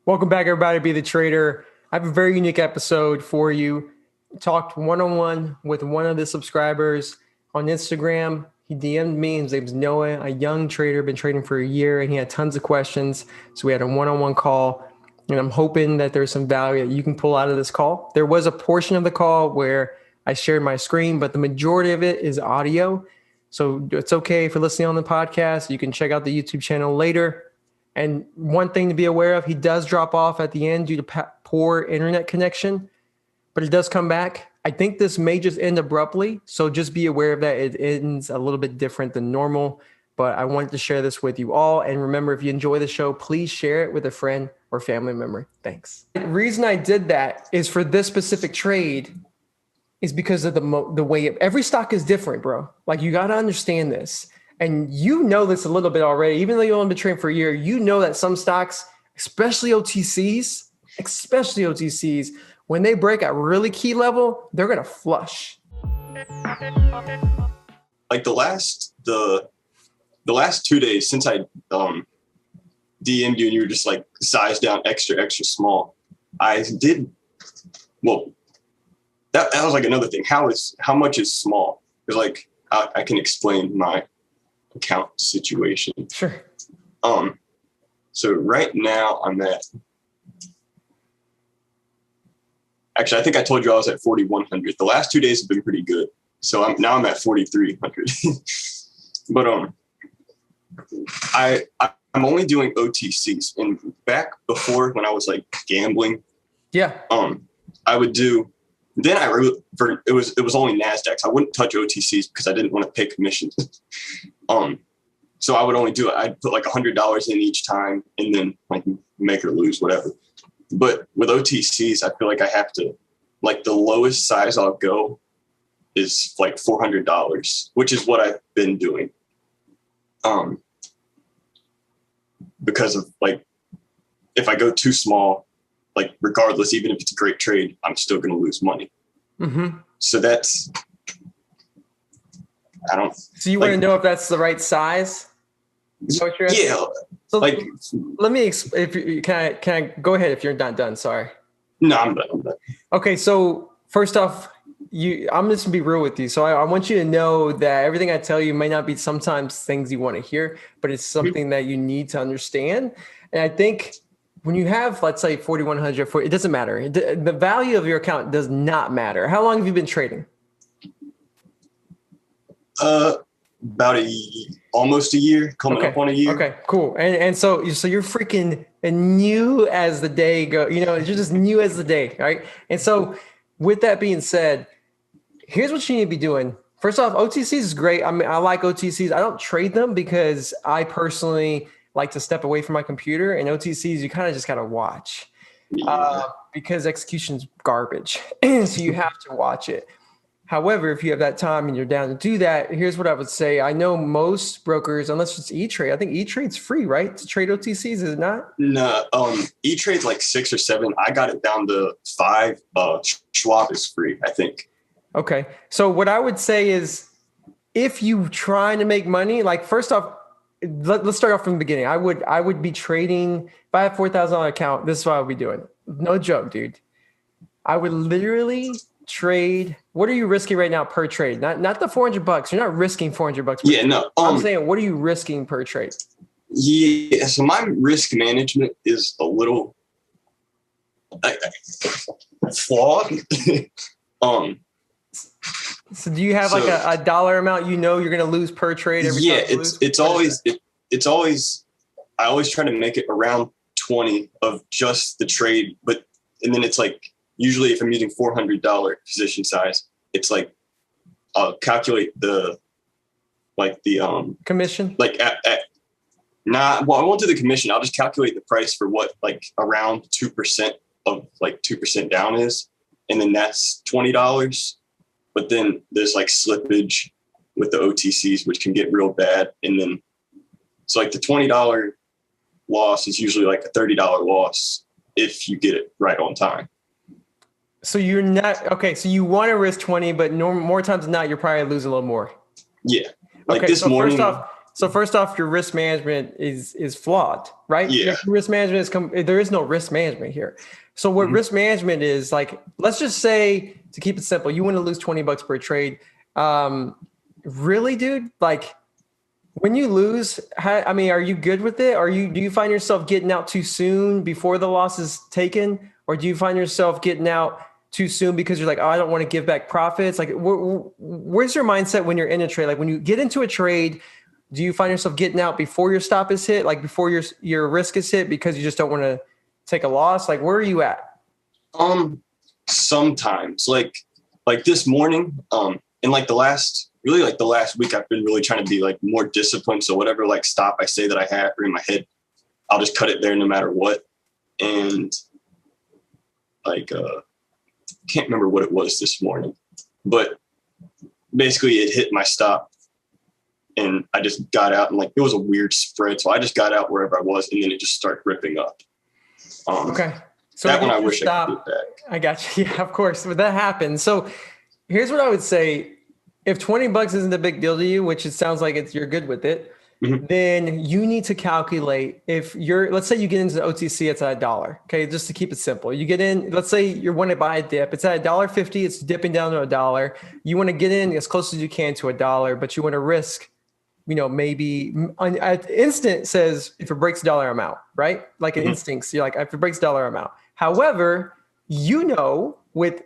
Welcome back, everybody. Be the Trader. I have a very unique episode for you. Talked one-on-one with one of the subscribers on Instagram. He DM'd me. His name's Noah, a young trader, been trading for a year, and he had tons of questions. So we had a one-on-one call, and I'm hoping that there's some value that you can pull out of this call. There was a portion of the call where I shared my screen, but the majority of it is audio. So it's okay if you're listening on the podcast. You can check out the YouTube channel later. And one thing to be aware of, he does drop off at the end due to poor internet connection, but it does come back. I think this may just end abruptly, so just be aware of that. It ends a little bit different than normal, but I wanted to share this with you all. And remember, if you enjoy the show, please share it with a friend or family member. Thanks. The reason I did that is for this specific trade is because of the way every stock is different, bro. Like, you got to understand this. And you know this a little bit already, even though you've only been trading for a year, you know that some stocks, especially OTCs, when they break at really key level, they're going to flush. Like the last 2 days since I DM'd you and you were just like sized down extra small, I did, well, that was like another thing. How much is small? Because like I can explain my account situation. Sure. So right now I'm at, actually, I think I told you I was at 4,100. The last 2 days have been pretty good. So I'm at 4,300. But I'm only doing OTCs. And back before when I was like gambling, yeah. I would do, then it was only NASDAQs. I wouldn't touch OTCs because I didn't want to pay commissions. So I would only do it. I'd put like $100 in each time and then like make or lose, whatever. But with OTCs, I feel like I have to, like, the lowest size I'll go is like $400, which is what I've been doing. Because of like, if I go too small, like regardless, even if it's a great trade, I'm still going to lose money. Mm-hmm. So that's, So you want to know if that's the right size? Yeah. So like, let me, if you can I go ahead if you're not done. Sorry. No, I'm done. Okay. So first off, I'm just gonna be real with you. So I want you to know that everything I tell you may not be sometimes things you want to hear, but it's something that you need to understand. And I think when you have, let's say 4,100, it doesn't matter. The value of your account does not matter. How long have you been trading? About almost a year, coming up on a year. Okay, cool. And so you're freaking new as the day go. You're just new as the day, right? And so with that being said, here's what you need to be doing. First off, OTCs is great. I mean, I like OTCs. I don't trade them because I personally like to step away from my computer. And OTCs, you kind of just got to watch because execution's garbage. So you have to watch it. However, if you have that time and you're down to do that, here's what I would say. I know most brokers, unless it's E-Trade, I think E-Trade's free, right? To trade OTCs, is it not? No, E-Trade's like 6 or 7. I got it down to 5. Schwab is free, I think. Okay. So what I would say is, if you trying to make money, like, first off, let's start off from the beginning. I would be trading, if I have $4,000 account, this is what I would be doing. No joke, dude. I would literally trade. What are you risking right now per trade? Not the $400. You're not risking $400. Yeah, no. I'm saying, what are you risking per trade? Yeah. So my risk management is a little flawed. So do you have like a dollar amount you're going to lose per trade every time? Yeah, it's always I always try to make it around 20 of just the trade, and then it's like, usually if I'm using $400 position size, it's like I'll calculate the commission. Like I won't do the commission. I'll just calculate the price for what like around 2% of like 2% down is, and then that's $20. But then there's like slippage with the OTCs, which can get real bad. And then so like the $20 loss is usually like a $30 loss if you get it right on time. So you're not okay. So you want to risk 20, but more times than not, you're probably losing a little more. Yeah. Like okay, this morning. First off, So first off, your risk management is flawed, right? Yeah. Your risk management there is no risk management here. So what risk management is, like, let's just say, to keep it simple, you want to lose $20 per trade. Really, dude? Like, when you lose, are you good with it? Do you find yourself getting out too soon before the loss is taken? Or do you find yourself getting out too soon because you're like, oh, I don't want to give back profits? Like, where's your mindset when you're in a trade? Like, when you get into a trade, do you find yourself getting out before your stop is hit, like before your risk is hit, because you just don't want to take a loss? Like, where are you at? Sometimes, like this morning, and like the last week, I've been really trying to be like more disciplined. So whatever like stop I say that I have or in my head, I'll just cut it there no matter what. And like, can't remember what it was this morning, but basically it hit my stop and I just got out, and like, it was a weird spread. So I just got out wherever I was, and then it just started ripping up. Okay. So that one I wish I could get back. I got you. Yeah, of course. But that happens. So here's what I would say. If $20 isn't a big deal to you, which it sounds like you're good with it, then you need to calculate let's say you get into the OTC, it's at $1. Okay. Just to keep it simple. You get in, let's say you want to buy a dip. It's at $1.50. It's dipping down to $1. You want to get in as close as you can to $1, but you want to risk, maybe at instant says if it breaks $1, I'm out, right? Like an instincts, you're like, if it breaks $1, I'm out. However, with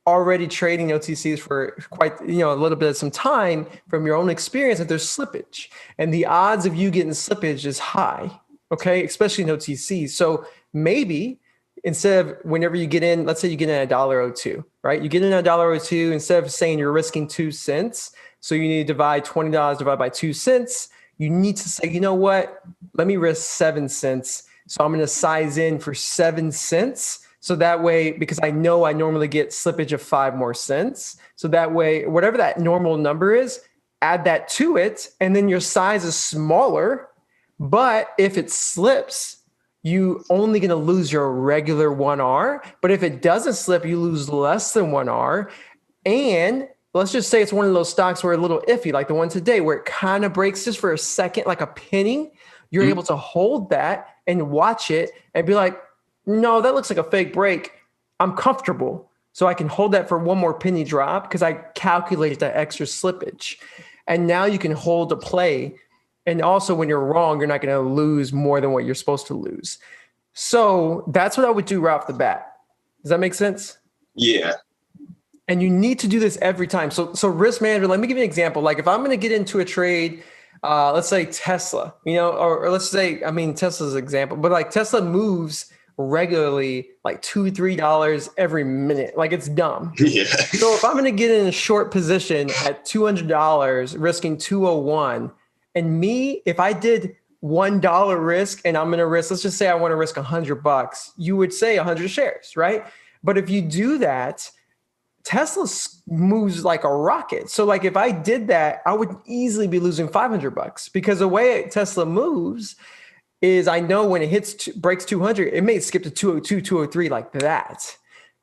already trading OTCs for quite, a little bit of some time, from your own experience, that there's slippage, and the odds of you getting slippage is high. Okay. Especially in OTCs. So maybe instead of, whenever you get in, let's say you get in at $1.02, right? You get in at $1.02, instead of saying you're risking 2 cents. So you need to divide $20 divided by 2 cents. You need to say, you know what? Let me risk 7 cents. So I'm going to size in for 7 cents. So that way, because I know I normally get slippage of 5 more cents. So that way, whatever that normal number is, add that to it. And then your size is smaller. But if it slips, you only going to lose your regular 1R. But if it doesn't slip, you lose less than 1R. And let's just say it's one of those stocks where a little iffy, like the one today, where it kind of breaks just for a second, like a penny. You're able to hold that and watch it and be like, no, that looks like a fake break. I'm comfortable. So I can hold that for one more penny drop because I calculated that extra slippage. And now you can hold a play. And also, when you're wrong, you're not going to lose more than what you're supposed to lose. So that's what I would do right off the bat. Does that make sense? Yeah. And you need to do this every time. So risk management, let me give you an example. Like, if I'm going to get into a trade, let's say Tesla, or let's say, Tesla's an example, but like Tesla moves regularly like $2-3 every minute. Like, it's dumb. Yeah. So if I'm going to get in a short position at $200, risking 201, and if I did $1 risk, and I'm going to risk, let's just say I want to risk $100, you would say 100 shares, right? But if you do that, Tesla moves like a rocket. So like, if I did that, I would easily be losing $500, because the way Tesla moves is, I know when it breaks 200, it may skip to 202, 203 like that.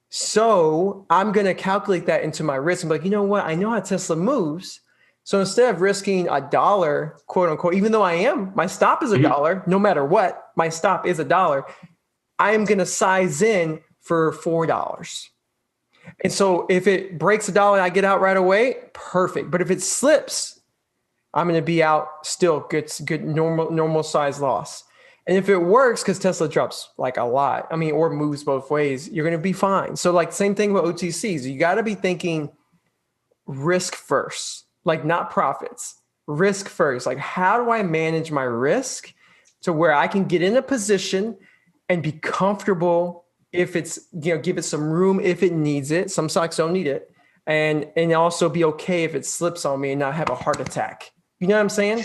So I'm going to calculate that into my risk and be like, you know what? I know how Tesla moves. So instead of risking $1, quote unquote, even though my stop is $1, no matter what, my stop is $1, I am going to size in for $4. And so if it breaks $1 and I get out right away, perfect. But if it slips, I'm going to be out still good normal size loss. And if it works, because Tesla drops like a lot, or moves both ways, you're going to be fine. So like, same thing with OTCs. You got to be thinking risk first, like not profits, risk first. Like, how do I manage my risk to where I can get in a position and be comfortable if it's, give it some room if it needs it. Some stocks don't need it. And also be okay if it slips on me and not have a heart attack. You know what I'm saying?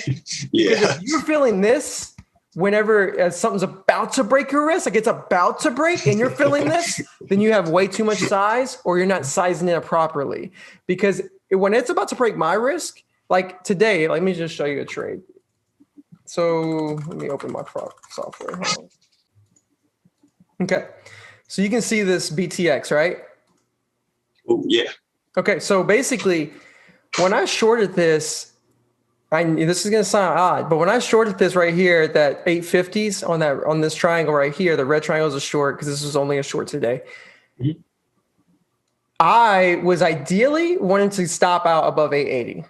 Yeah. Because if you're feeling this whenever something's about to break your wrist, like it's about to break and you're feeling this, then you have way too much size, or you're not sizing it properly. Because when it's about to break my risk, like today, let me just show you a trade. So let me open my software. Hold on. Okay. So you can see this BTX, right? Oh, yeah. Okay. So basically, when I shorted this, This is gonna sound odd, but when I shorted this right here at that 850s on this triangle right here, the red triangle is a short because this was only a short today. Mhm. I was ideally wanting to stop out above 880.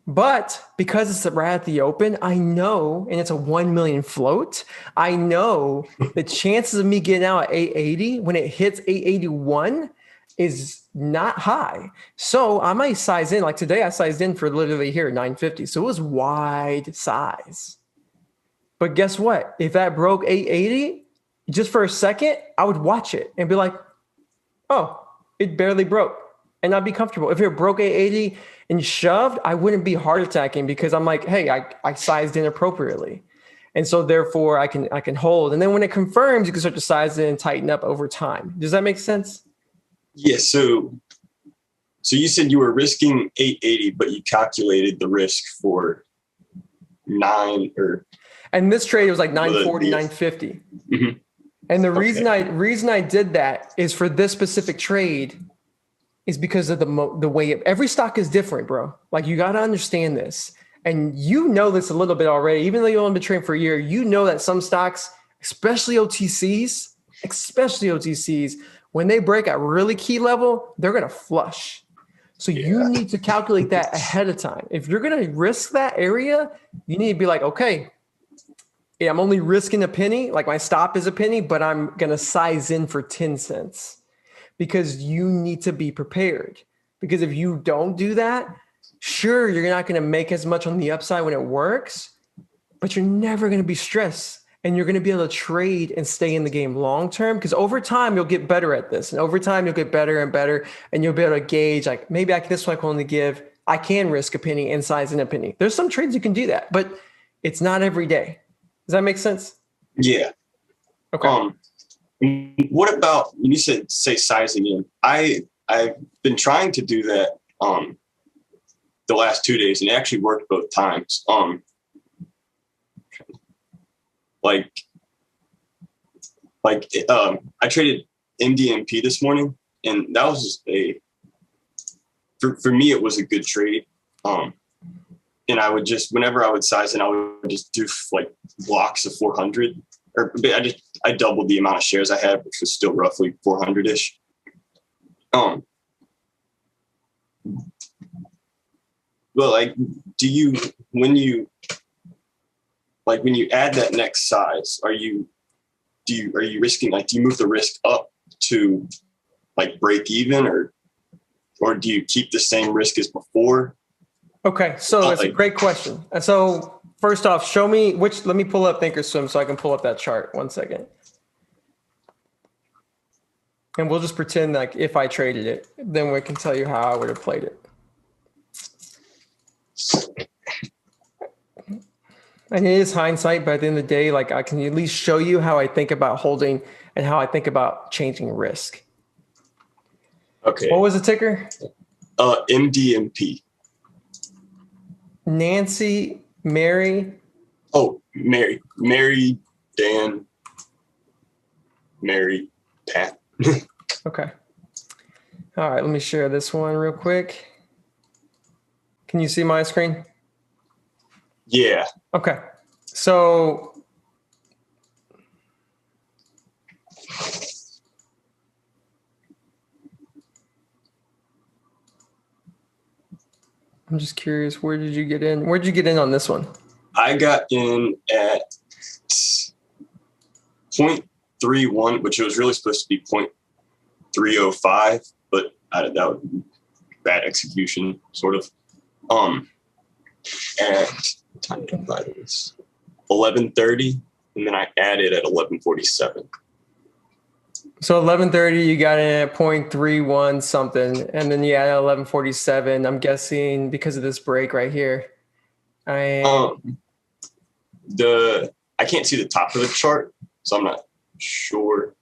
But because it's right at the open, I know, and it's a 1 million float, I know the chances of me getting out at 880 when it hits 881 is not high. So I might size in. Like today, I sized in for literally here 950. So it was wide size. But guess what? If that broke 880, just for a second, I would watch it and be like, oh, it barely broke. And I'd be comfortable. If it broke 880 and shoved, I wouldn't be heart attacking because I'm like, hey, I sized in appropriately. And so therefore I can hold. And then when it confirms, you can start to size in and tighten up over time. Does that make sense? Yeah. So you said you were risking 880, but you calculated the risk for and this trade was like 940, 950. Mm-hmm. And the reason I did that is for this specific trade is because of the way every stock is different, bro. Like you got to understand this. And you know this a little bit already, even though you've only been trading for a year, you know that some stocks, especially OTCs, when they break at really key level, they're going to flush. So you need to calculate that ahead of time. If you're going to risk that area, you need to be like, okay, yeah, I'm only risking a penny. Like my stop is a penny, but I'm going to size in for 10 cents. Because you need to be prepared. Because if you don't do that, sure, you're not going to make as much on the upside when it works, but you're never going to be stressed. And you're going to be able to trade and stay in the game long term. Because over time, you'll get better at this. And over time, you'll get better and better. And you'll be able to gauge, like, maybe this one I can only give, I can risk a penny and size in a penny. There's some trades you can do that, but it's not every day. Does that make sense? Yeah. Okay. What about when you say sizing in? I've been trying to do that the last 2 days, and it actually worked both times. I traded MDMP this morning, and that was for me it was a good trade. And I would just, whenever I would size in, I would just do like blocks of 400. I doubled the amount of shares I had, which was still roughly 400-ish. But like, when you add that next size, are you risking, like, do you move the risk up to like break even, or do you keep the same risk as before? Okay, so that's a great question. And so first off, show me let me pull up Thinkorswim so I can pull up that chart. 1 second. And we'll just pretend like if I traded it, then we can tell you how I would have played it. And it is hindsight, but at the end of the day, like I can at least show you how I think about holding and how I think about changing risk. Okay. What was the ticker? MDMP. Nancy, Mary. Oh, Mary, Dan, Mary, Pat. Okay. All right, let me share this one real quick. Can you see my screen? Yeah. Okay. So I'm just curious, where did you get in? Where did you get in on this one? I got in at 0.31, which was really supposed to be 0.305, but that would be bad execution, sort of. At time to buy this 11:30, and then I added at 11:47. So 11:30, you got in at 0.31 something, and then you added 11:47. I'm guessing because of this break right here. I can't see the top of the chart, so I'm not sure.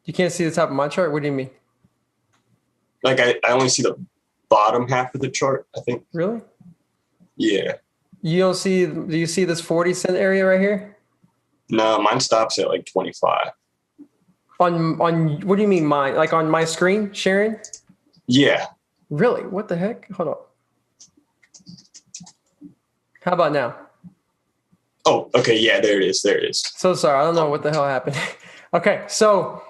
You can't see the top of my chart? What do you mean? Like I only see the bottom half of the chart, I think. Really? Yeah. You don't see, do you see this 40 cent area right here? No, mine stops at like 25. On what do you mean mine? Like on my screen, Sharon? Yeah. Really? What the heck? Hold on. How about now? Oh, okay. Yeah, there it is. There it is. So sorry. I don't know what the hell happened. Okay. So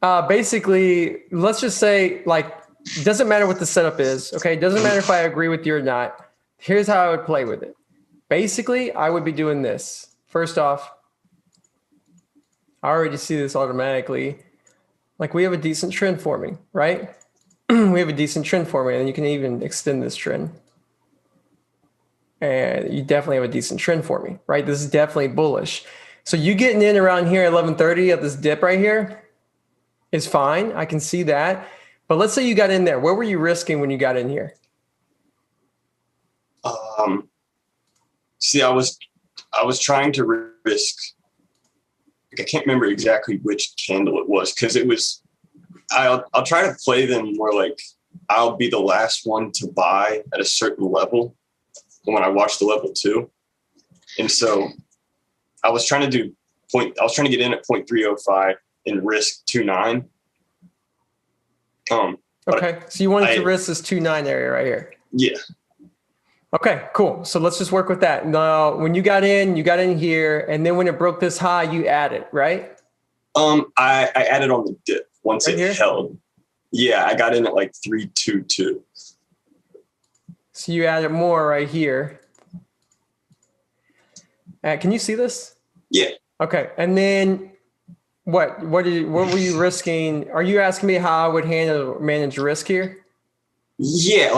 basically, let's just say like, it doesn't matter what the setup is. Okay. It doesn't matter if I agree with you or not. Here's how I would play with it. Basically, I would be doing this. First off, I already see this automatically. Like we have a decent trend forming, right? We have a decent trend forming, and you can even extend this trend. And you definitely have a decent trend forming, right? This is definitely bullish. So you getting in around here at 11:30 at this dip right here is fine. I can see that. But let's say you got in there. What were you risking when you got in here? See, I was trying to risk. I can't remember exactly which candle it was because it was. I'll try to play them where like I'll be the last one to buy at a certain level when I watch the level 2, and so I was trying to do point. I was trying to get in at 0.305 and risk 2.9. Okay, so you wanted to risk this 2.9 area right here. Yeah. Okay, cool. So let's just work with that. Now, when you got in here, and then when it broke this high, you added, right? I added on the dip once right it here? held. Yeah, I got in at like 3.22. So you added more right here. Can you see this? Yeah. Okay, and then what were you risking? Are you asking me how I would manage risk here? Yeah,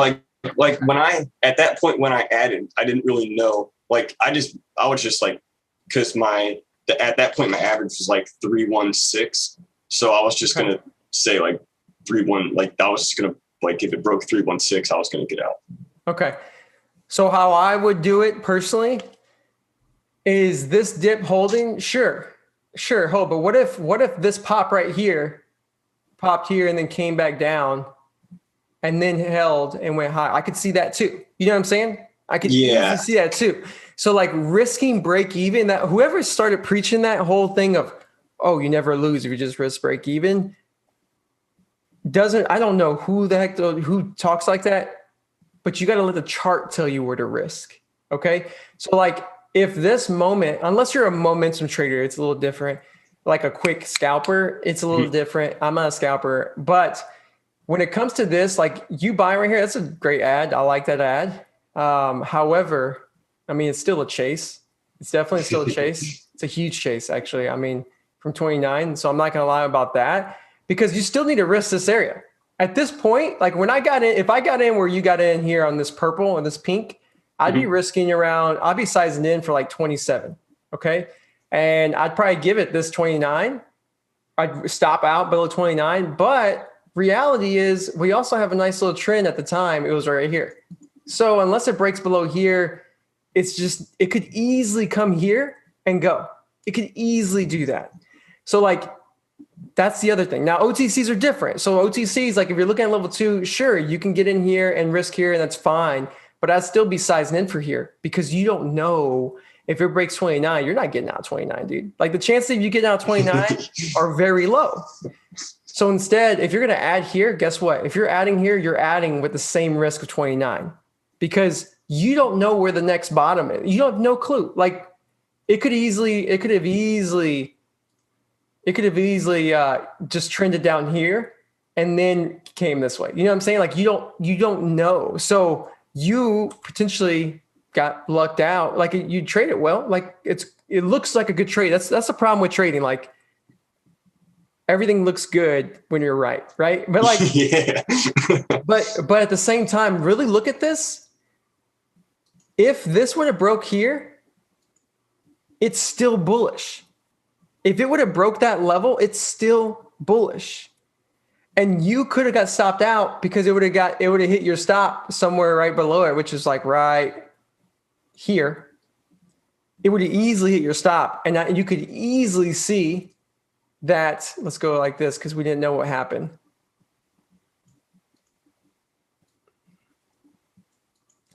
like when at that point when I added, I didn't really know. Like I was just like, because at that point my average was like 3.16, so I was just gonna say like 3.1. Like I was just gonna like if it broke 3.16, I was gonna get out. Okay, so how I would do it personally is this dip holding? Sure, hold. But what if this pop right here popped here and then came back down? And then held and went high. I could see that too. You know what I'm saying? I could easily see that too. So like risking break even, that whoever started preaching that whole thing of, oh, you never lose if you just risk break even, I don't know who the heck who talks like that, but you got to let the chart tell you where to risk. Okay. So like if this moment, unless you're a momentum trader, it's a little different. Like a quick scalper, it's a little different. I'm not a scalper, but when it comes to this, like you buy right here, that's a great ad. I like that ad. However, I mean, it's still a chase. It's definitely still a chase. It's a huge chase, actually. I mean, from 29. So I'm not going to lie about that because you still need to risk this area. At this point, like when I got in, if I got in where you got in here on this purple and this pink, I'd be risking around, I'd be sizing in for like 27. Okay. And I'd probably give it this 29. I'd stop out below 29, but reality is we also have a nice little trend at the time. It was right here. So unless it breaks below here, it could easily come here and go. It could easily do that. So like, that's the other thing. Now OTCs are different. So OTCs, like if you're looking at level 2, sure, you can get in here and risk here and that's fine, but I'd still be sizing in for here because you don't know if it breaks 29, you're not getting out 29, dude. Like the chances of you getting out 29 are very low. So instead, if you're going to add here, guess what? If you're adding here, you're adding with the same risk of 29 because you don't know where the next bottom is. You have no clue. Like it could have easily just trended down here and then came this way. You know what I'm saying? Like you don't know. So you potentially got lucked out. Like you trade it well. Like it looks like a good trade. That's the problem with trading. Like everything looks good when you're right? But like, yeah. but at the same time, really look at this. If this would have broke here, it's still bullish. If it would have broke that level, it's still bullish. And you could have got stopped out because it would have hit your stop somewhere right below it, which is like right here. It would have easily hit your stop. And you could easily see that, let's go like this because we didn't know what happened.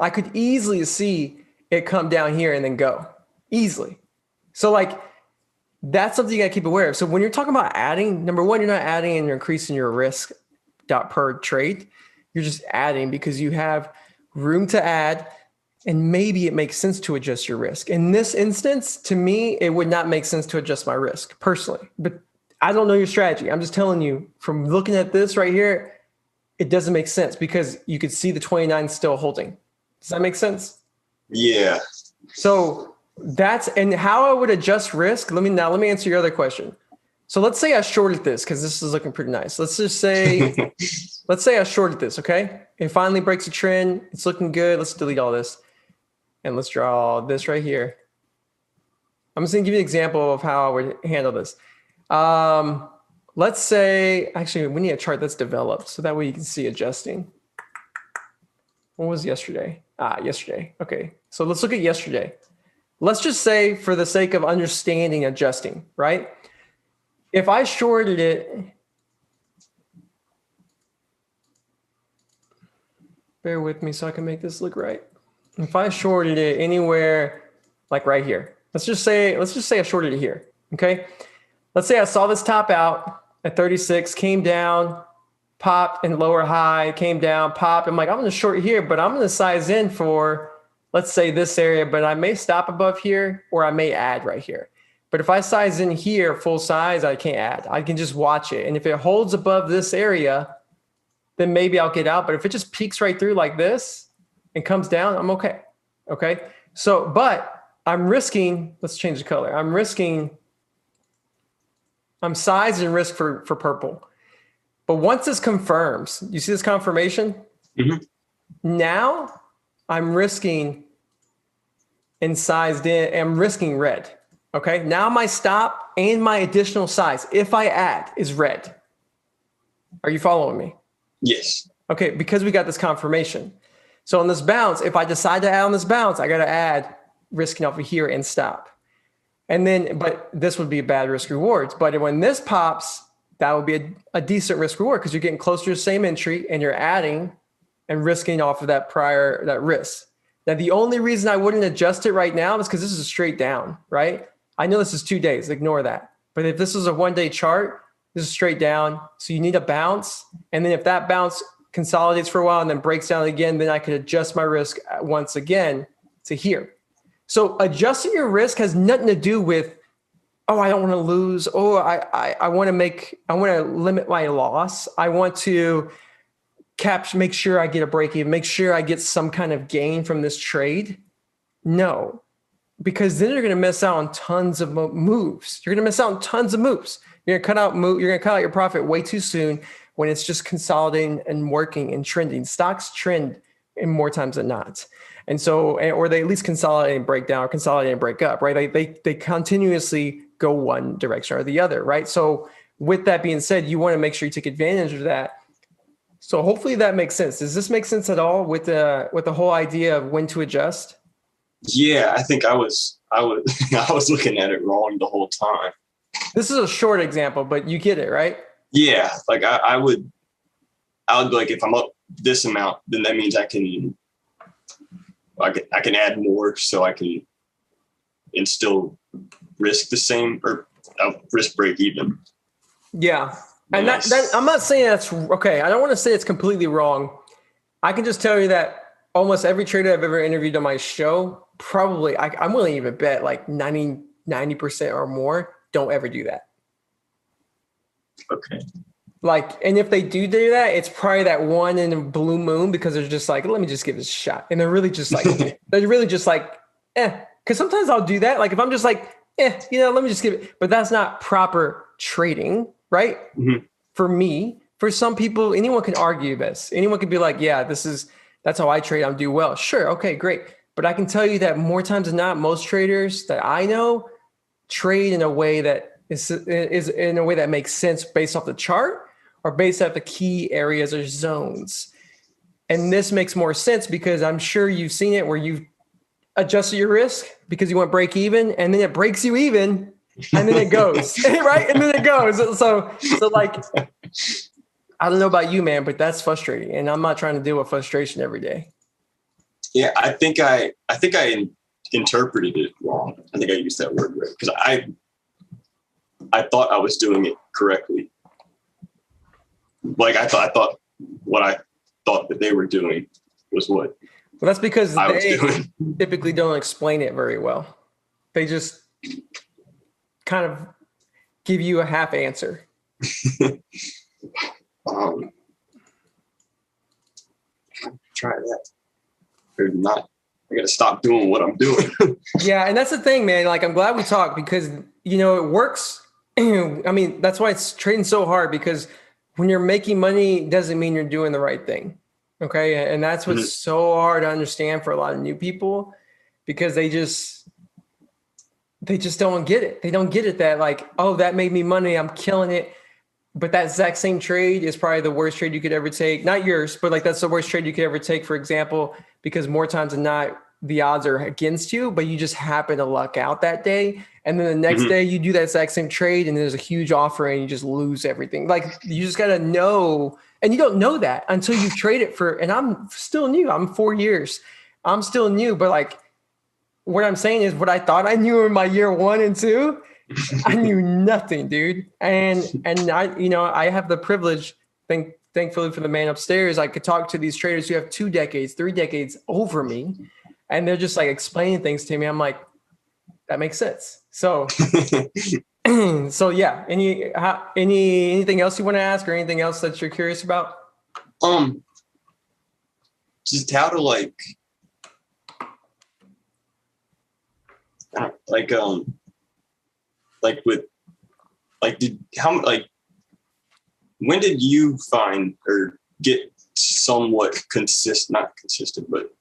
I could easily see it come down here and then go easily. So like, that's something you got to keep aware of. So when you're talking about adding, number one, you're not adding and you're increasing your risk per trade. You're just adding because you have room to add And maybe it makes sense to adjust your risk. In this instance, to me, it would not make sense to adjust my risk personally. But I don't know your strategy. I'm just telling you from looking at this right here, it doesn't make sense because you could see the 29 still holding. Does that make sense? Yeah. So and how I would adjust risk. Let me answer your other question. So let's say I shorted this because this is looking pretty nice. Let's say I shorted this. Okay. It finally breaks a trend. It's looking good. Let's delete all this. And let's draw this right here. I'm just going to give you an example of how I would handle this. Let's say, actually, we need a chart that's developed so that way you can see adjusting. What was yesterday? Yesterday. Okay. So let's look at yesterday. Let's just say for the sake of understanding adjusting, right? If I shorted it, bear with me so I can make this look right. If I shorted it anywhere like right here, let's just say I shorted it here. Okay. Let's say I saw this top out at 36, came down, popped and lower high, came down, popped. I'm like, I'm going to short here, but I'm going to size in for, let's say this area, but I may stop above here or I may add right here. But if I size in here full size, I can't add. I can just watch it. And if it holds above this area, then maybe I'll get out. But if it just peaks right through like this and comes down, I'm okay. Okay. So, but I'm risking, let's change the color. I'm sized and risk for purple. But once this confirms, you see this confirmation? Mm-hmm. Now I'm risking and sized in, I'm risking red. Okay. Now my stop and my additional size, if I add, is red. Are you following me? Yes. Okay. Because we got this confirmation. So on this bounce, if I decide to add on this bounce, I got to add risking over here and stop. And then, but this would be a bad risk rewards. But when this pops, that would be a decent risk reward because you're getting closer to the same entry and you're adding and risking off of that risk. Now, the only reason I wouldn't adjust it right now is because this is straight down, right? I know this is 2 days, ignore that. But if this is a 1 day chart, this is straight down. So you need a bounce. And then if that bounce consolidates for a while and then breaks down again, then I could adjust my risk once again to here. So adjusting your risk has nothing to do with, oh, I don't want to lose. Oh, I want to limit my loss. I want to make sure I get a break even, make sure I get some kind of gain from this trade. No, because then you're going to miss out on tons of moves. You're going to miss out on tons of moves. You're going to cut out your profit way too soon when it's just consolidating and working and trending. Stocks trend in more times than not. And so, or they at least consolidate and break down or consolidate and break up, right? They continuously go one direction or the other, right? So with that being said, you want to make sure you take advantage of that. So hopefully that makes sense. Does this make sense at all with the whole idea of when to adjust? Yeah, I think I was I was looking at it wrong the whole time. This is a short example, but you get it, right? Yeah, like I would be like, if I'm up this amount, then that means I can add more, so I can and still risk the same or risk break even. Yeah, and that I'm not saying that's okay. I don't want to say it's completely wrong. I can just tell you that almost every trader I've ever interviewed on my show, probably I'm willing to even bet like 90% or more don't ever do that. Okay. Like, and if they do that, it's probably that one in a blue moon because they're just like, let me just give this a shot. And they're really just like, Because sometimes I'll do that. Like if I'm just like, let me just give it. But that's not proper trading, right? Mm-hmm. For me, for some people, anyone can argue this. Anyone could be like, yeah, that's how I trade. I'm do well. Sure. Okay, great. But I can tell you that more times than not, most traders that I know trade in a way that is in a way that makes sense based off the chart or based off the key areas or zones. And this makes more sense because I'm sure you've seen it where you've adjusted your risk because you want break even and then it breaks you even and then it goes, right? And then it goes. So like, I don't know about you, man, but that's frustrating. And I'm not trying to deal with frustration every day. Yeah, I think I interpreted it wrong. I think I used that word right because I thought I was doing it correctly. Like I thought what I thought that they were doing was what Well, that's because I was they doing. typically don't explain it very well. They just kind of give you a half answer. Try that. Or not. I got to stop doing what I'm doing. Yeah, and that's the thing, man. Like, I'm glad we talked because, you know, it works. I mean, that's why it's trading so hard, because when you're making money doesn't mean you're doing the right thing. Okay. And that's what's so hard to understand for a lot of new people, because they just don't get it. They don't get it that like, oh, that made me money, I'm killing it. But that exact same trade is probably the worst trade you could ever take. Not yours, but like that's the worst trade you could ever take, for example, because more times than not, the odds are against you, but you just happen to luck out that day. And then the next day you do that exact same trade and there's a huge offer and you just lose everything. Like you just got to know, and you don't know that until you trade it for, and I'm still new. I'm 4 years. I'm still new, but like what I'm saying is what I thought I knew in my year 1 and 2, I knew nothing, dude. And I, you know, I have the privilege, thankfully for the man upstairs, I could talk to these traders who have 2 decades, 3 decades over me. And they're just like explaining things to me. I'm like, that makes sense. So, so yeah. Anything else you want to ask, or anything else that you're curious about? Just how to like with like when did you find or get somewhat not consistent, but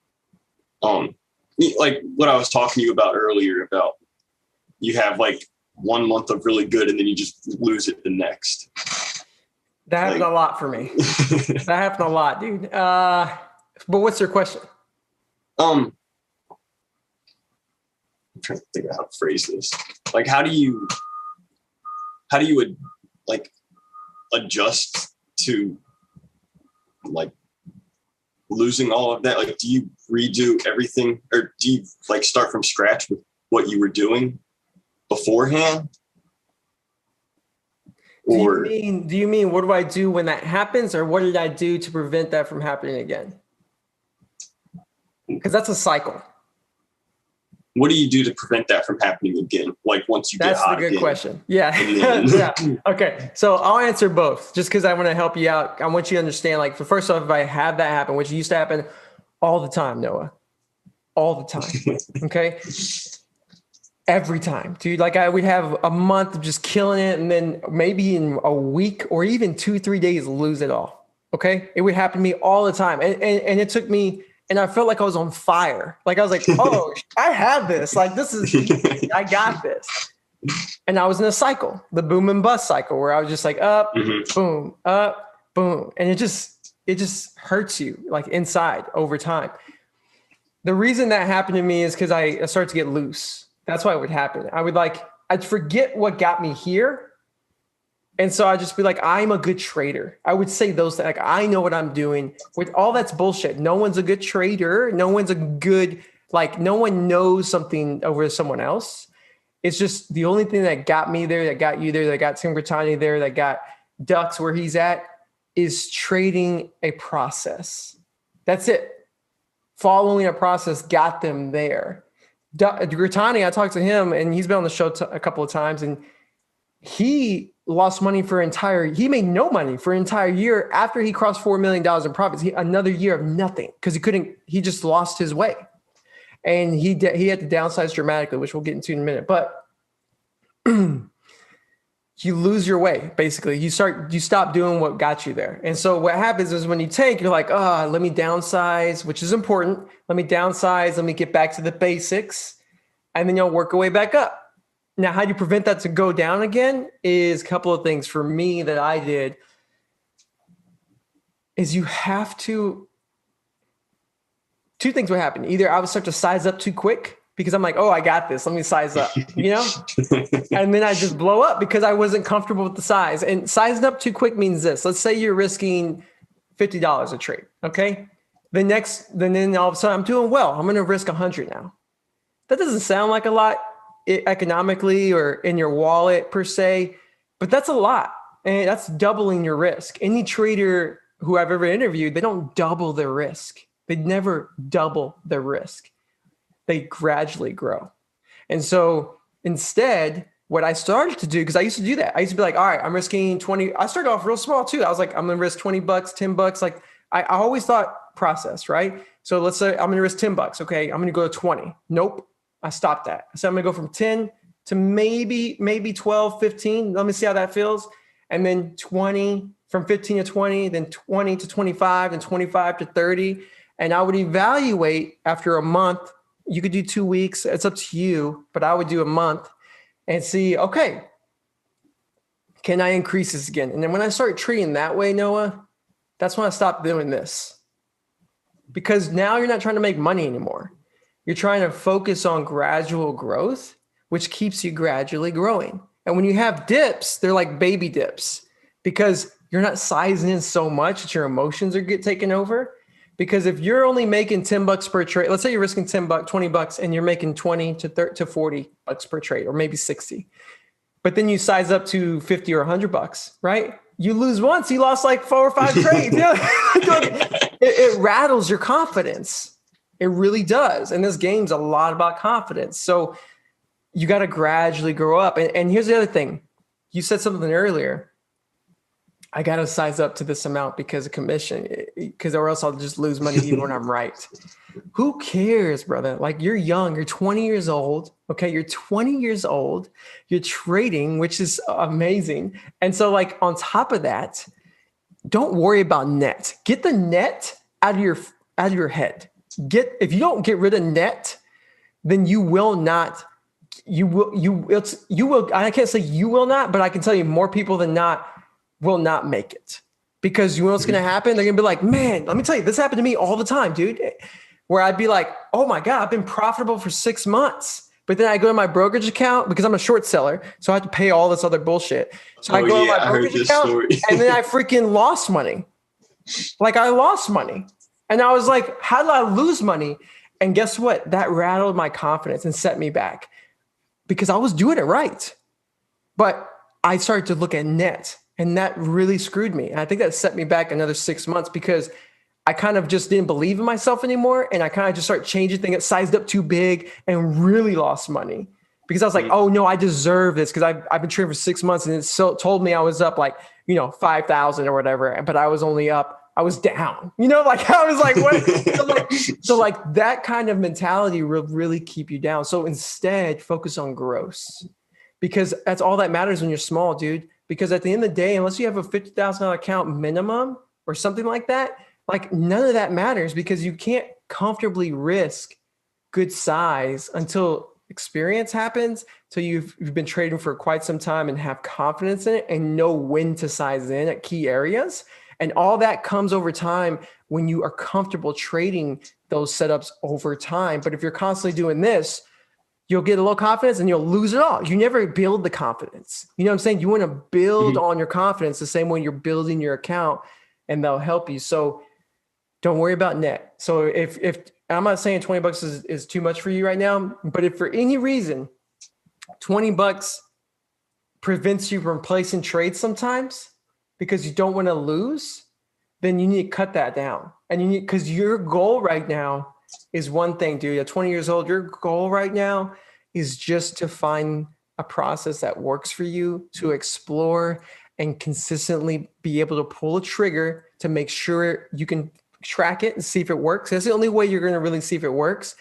like what I was talking to you about earlier, about you have like 1 month of really good and then you just lose it the next. That happened a lot for me. That happened a lot, dude. But what's your question? I'm trying to think of how to phrase this. Like, how do you like adjust to like losing all of that? Like, do you redo everything, or do you like start from scratch with what you were doing beforehand? Or do you mean what do I do when that happens, or what did I do to prevent that from happening again? Because that's a cycle. What do you do to prevent that from happening again? Like once you get hot again? That's a good question. Yeah. Yeah. Okay. So I'll answer both just because I want to help you out. I want you to understand, like, first off, if I have that happen, which used to happen all the time, Noah, all the time. Okay. Every time, dude. Like I would have a month of just killing it. And then maybe in a week or even 2-3 days, lose it all. Okay. It would happen to me all the time. And it took me, and I felt like I was on fire. Like I was like, oh, I have this. Like this is easy. I got this. And I was in a cycle, the boom and bust cycle, where I was just like up, boom, up, boom. And it just hurts you like inside over time. The reason that happened to me is because I started to get loose. That's why it would happen. I'd forget what got me here. And so I'd just be like, I'm a good trader. I would say those things, like, I know what I'm doing. With all that's bullshit. No one's a good trader. No one's a good, like, no one knows something over someone else. It's just the only thing that got me there, that got you there, that got Tim Bertani there, that got Ducks where he's at, is trading a process. That's it. Following a process got them there. Bertani, I talked to him, and he's been on the show a couple of times, and he lost money he made no money for an entire year after he crossed $4 million in profits. Another year of nothing because he just lost his way. And he had to downsize dramatically, which we'll get into in a minute. But you lose your way, basically. You stop doing what got you there. And so what happens is when you tank, you're like, let me downsize, which is important. Let me downsize. Let me get back to the basics. And then you'll work your way back up. Now, how do you prevent that to go down again is a couple of things for me that I did is you have to, 2 things would happen. Either I would start to size up too quick because I'm like, oh, I got this. Let me size up, you know? And then I just blow up because I wasn't comfortable with the size. And sizing up too quick means this. Let's say you're risking $50 a trade, okay? Then all of a sudden I'm doing well. I'm going to risk 100 now. That doesn't sound like a lot economically or in your wallet per se, but that's a lot. And that's doubling your risk. Any trader who I've ever interviewed, they don't double their risk. They never double their risk. They gradually grow. And so instead, what I started to do, because I used to do that. I used to be like, all right, I'm risking 20. I started off real small too. I was like, I'm going to risk $20, $10. Like I always thought process, right? So let's say I'm going to risk $10. Okay. I'm going to go to 20. Nope. I stopped that. So I'm going to go from 10 to maybe 12, 15. Let me see how that feels. And then 20, from 15 to 20, then 20 to 25, then 25 to 30. And I would evaluate after a month. You could do 2 weeks. It's up to you, but I would do a month and see, okay, can I increase this again? And then when I started treating that way, Noah, that's when I stopped doing this. Because now you're not trying to make money anymore. You're trying to focus on gradual growth, which keeps you gradually growing. And when you have dips, they're like baby dips because you're not sizing in so much that your emotions are get taken over. Because if you're only making $10 per trade, let's say you're risking $10, $20, and you're making 20 to $40 per trade, or maybe 60. But then you size up to 50 or $100, right? You lose once, you lost like 4 or 5 trades. It rattles your confidence. It really does. And this game's a lot about confidence. So you got to gradually grow up. And here's the other thing. You said something earlier. I got to size up to this amount because of commission, because or else I'll just lose money even when I'm right. Who cares, brother? Like you're young, you're 20 years old. Okay. You're 20 years old. You're trading, which is amazing. And so like on top of that, don't worry about net. Get the net out of your head. If you don't get rid of net, then you will not, I can't say you will not, but I can tell you more people than not will not make it, because you know what's going to happen? They're going to be like, man, let me tell you, this happened to me all the time, dude, where I'd be like, oh my God, I've been profitable for 6 months. But then I go to my brokerage account because I'm a short seller. So I have to pay all this other bullshit. So I go to my brokerage account and then I freaking lost money. Like I lost money. And I was like, how did I lose money? And guess what? That rattled my confidence and set me back because I was doing it right. But I started to look at net. And that really screwed me. And I think that set me back another 6 months because I kind of just didn't believe in myself anymore. And I kind of just started changing things, sized up too big and really lost money because I was like, oh no, I deserve this. Cause I've been trading for 6 months and it told me I was up like, 5,000 or whatever, but I was only up, I was down, like I was like, what? So that kind of mentality will really keep you down. So instead focus on gross because that's all that matters when you're small, dude. Because at the end of the day, unless you have a $50,000 account minimum or something like that, like none of that matters because you can't comfortably risk good size until experience happens. So you've been trading for quite some time and have confidence in it and know when to size in at key areas. And all that comes over time when you are comfortable trading those setups over time. But if you're constantly doing this, you'll get a little confidence and you'll lose it all. You never build the confidence. You know what I'm saying? You want to build on your confidence the same way you're building your account and they'll help you. So don't worry about net. So if I'm not saying $20 is too much for you right now, but if for any reason $20 prevents you from placing trades sometimes because you don't want to lose, then you need to cut that down. And because your goal right now is one thing, dude. At 20 years old, your goal right now is just to find a process that works for you, to explore and consistently be able to pull a trigger to make sure you can track it and see if it works. That's the only way you're going to really see if it works.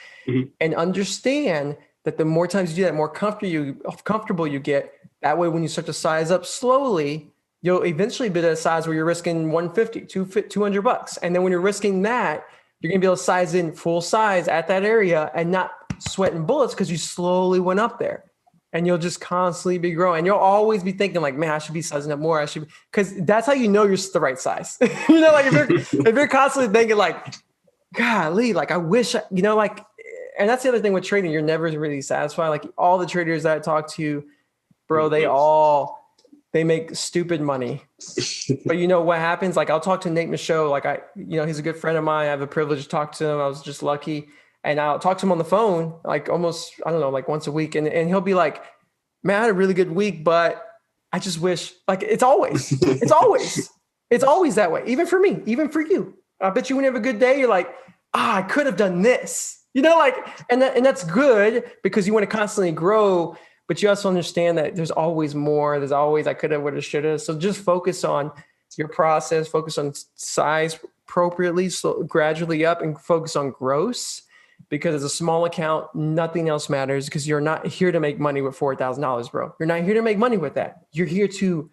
And understand that the more times you do that, more comfortable you get. That way, when you start to size up slowly, you'll eventually be at a size where you're risking 150, $200. And then when you're risking that, you're going to be able to size in full size at that area and not sweating bullets because you slowly went up there. And you'll just constantly be growing. You'll always be thinking like, man, I should be sizing up more. Because that's how you know you're the right size. Like if you're constantly thinking like, golly, like I wish, and that's the other thing with trading. You're never really satisfied. Like all the traders that I talk to, bro, they make stupid money. But you know what happens? Like I'll talk to Nate Michaud. Like he's a good friend of mine. I have the privilege to talk to him. I was just lucky. And I'll talk to him on the phone, like almost, I don't know, like once a week. And he'll be like, man, I had a really good week, but I just wish, like, it's always that way. Even for me, even for you. I bet you when you have a good day, you're like, I could have done this, like, and that's good because you want to constantly grow, but you also understand that there's always more. There's always, I could have, would have, should have. So just focus on your process, focus on size appropriately, so gradually up, and focus on gross, because as a small account, nothing else matters, because you're not here to make money with $4,000, bro. You're not here to make money with that. You're here to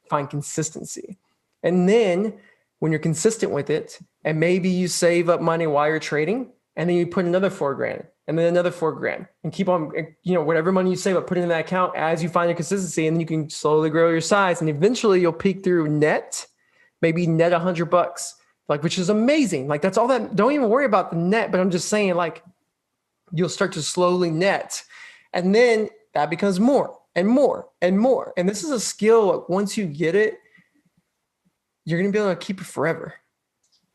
find consistency. And then when you're consistent with it, and maybe you save up money while you're trading, and then you put another $4,000 and then another $4,000, and keep on, whatever money you save up, put it in that account as you find your consistency. And then you can slowly grow your size. And eventually you'll peak through maybe net $100, like, which is amazing. Like, that's all that, don't even worry about the net, but I'm just saying, like, you'll start to slowly net, and then that becomes more and more and more. And this is a skill. Like, once you get it, you're going to be able to keep it forever.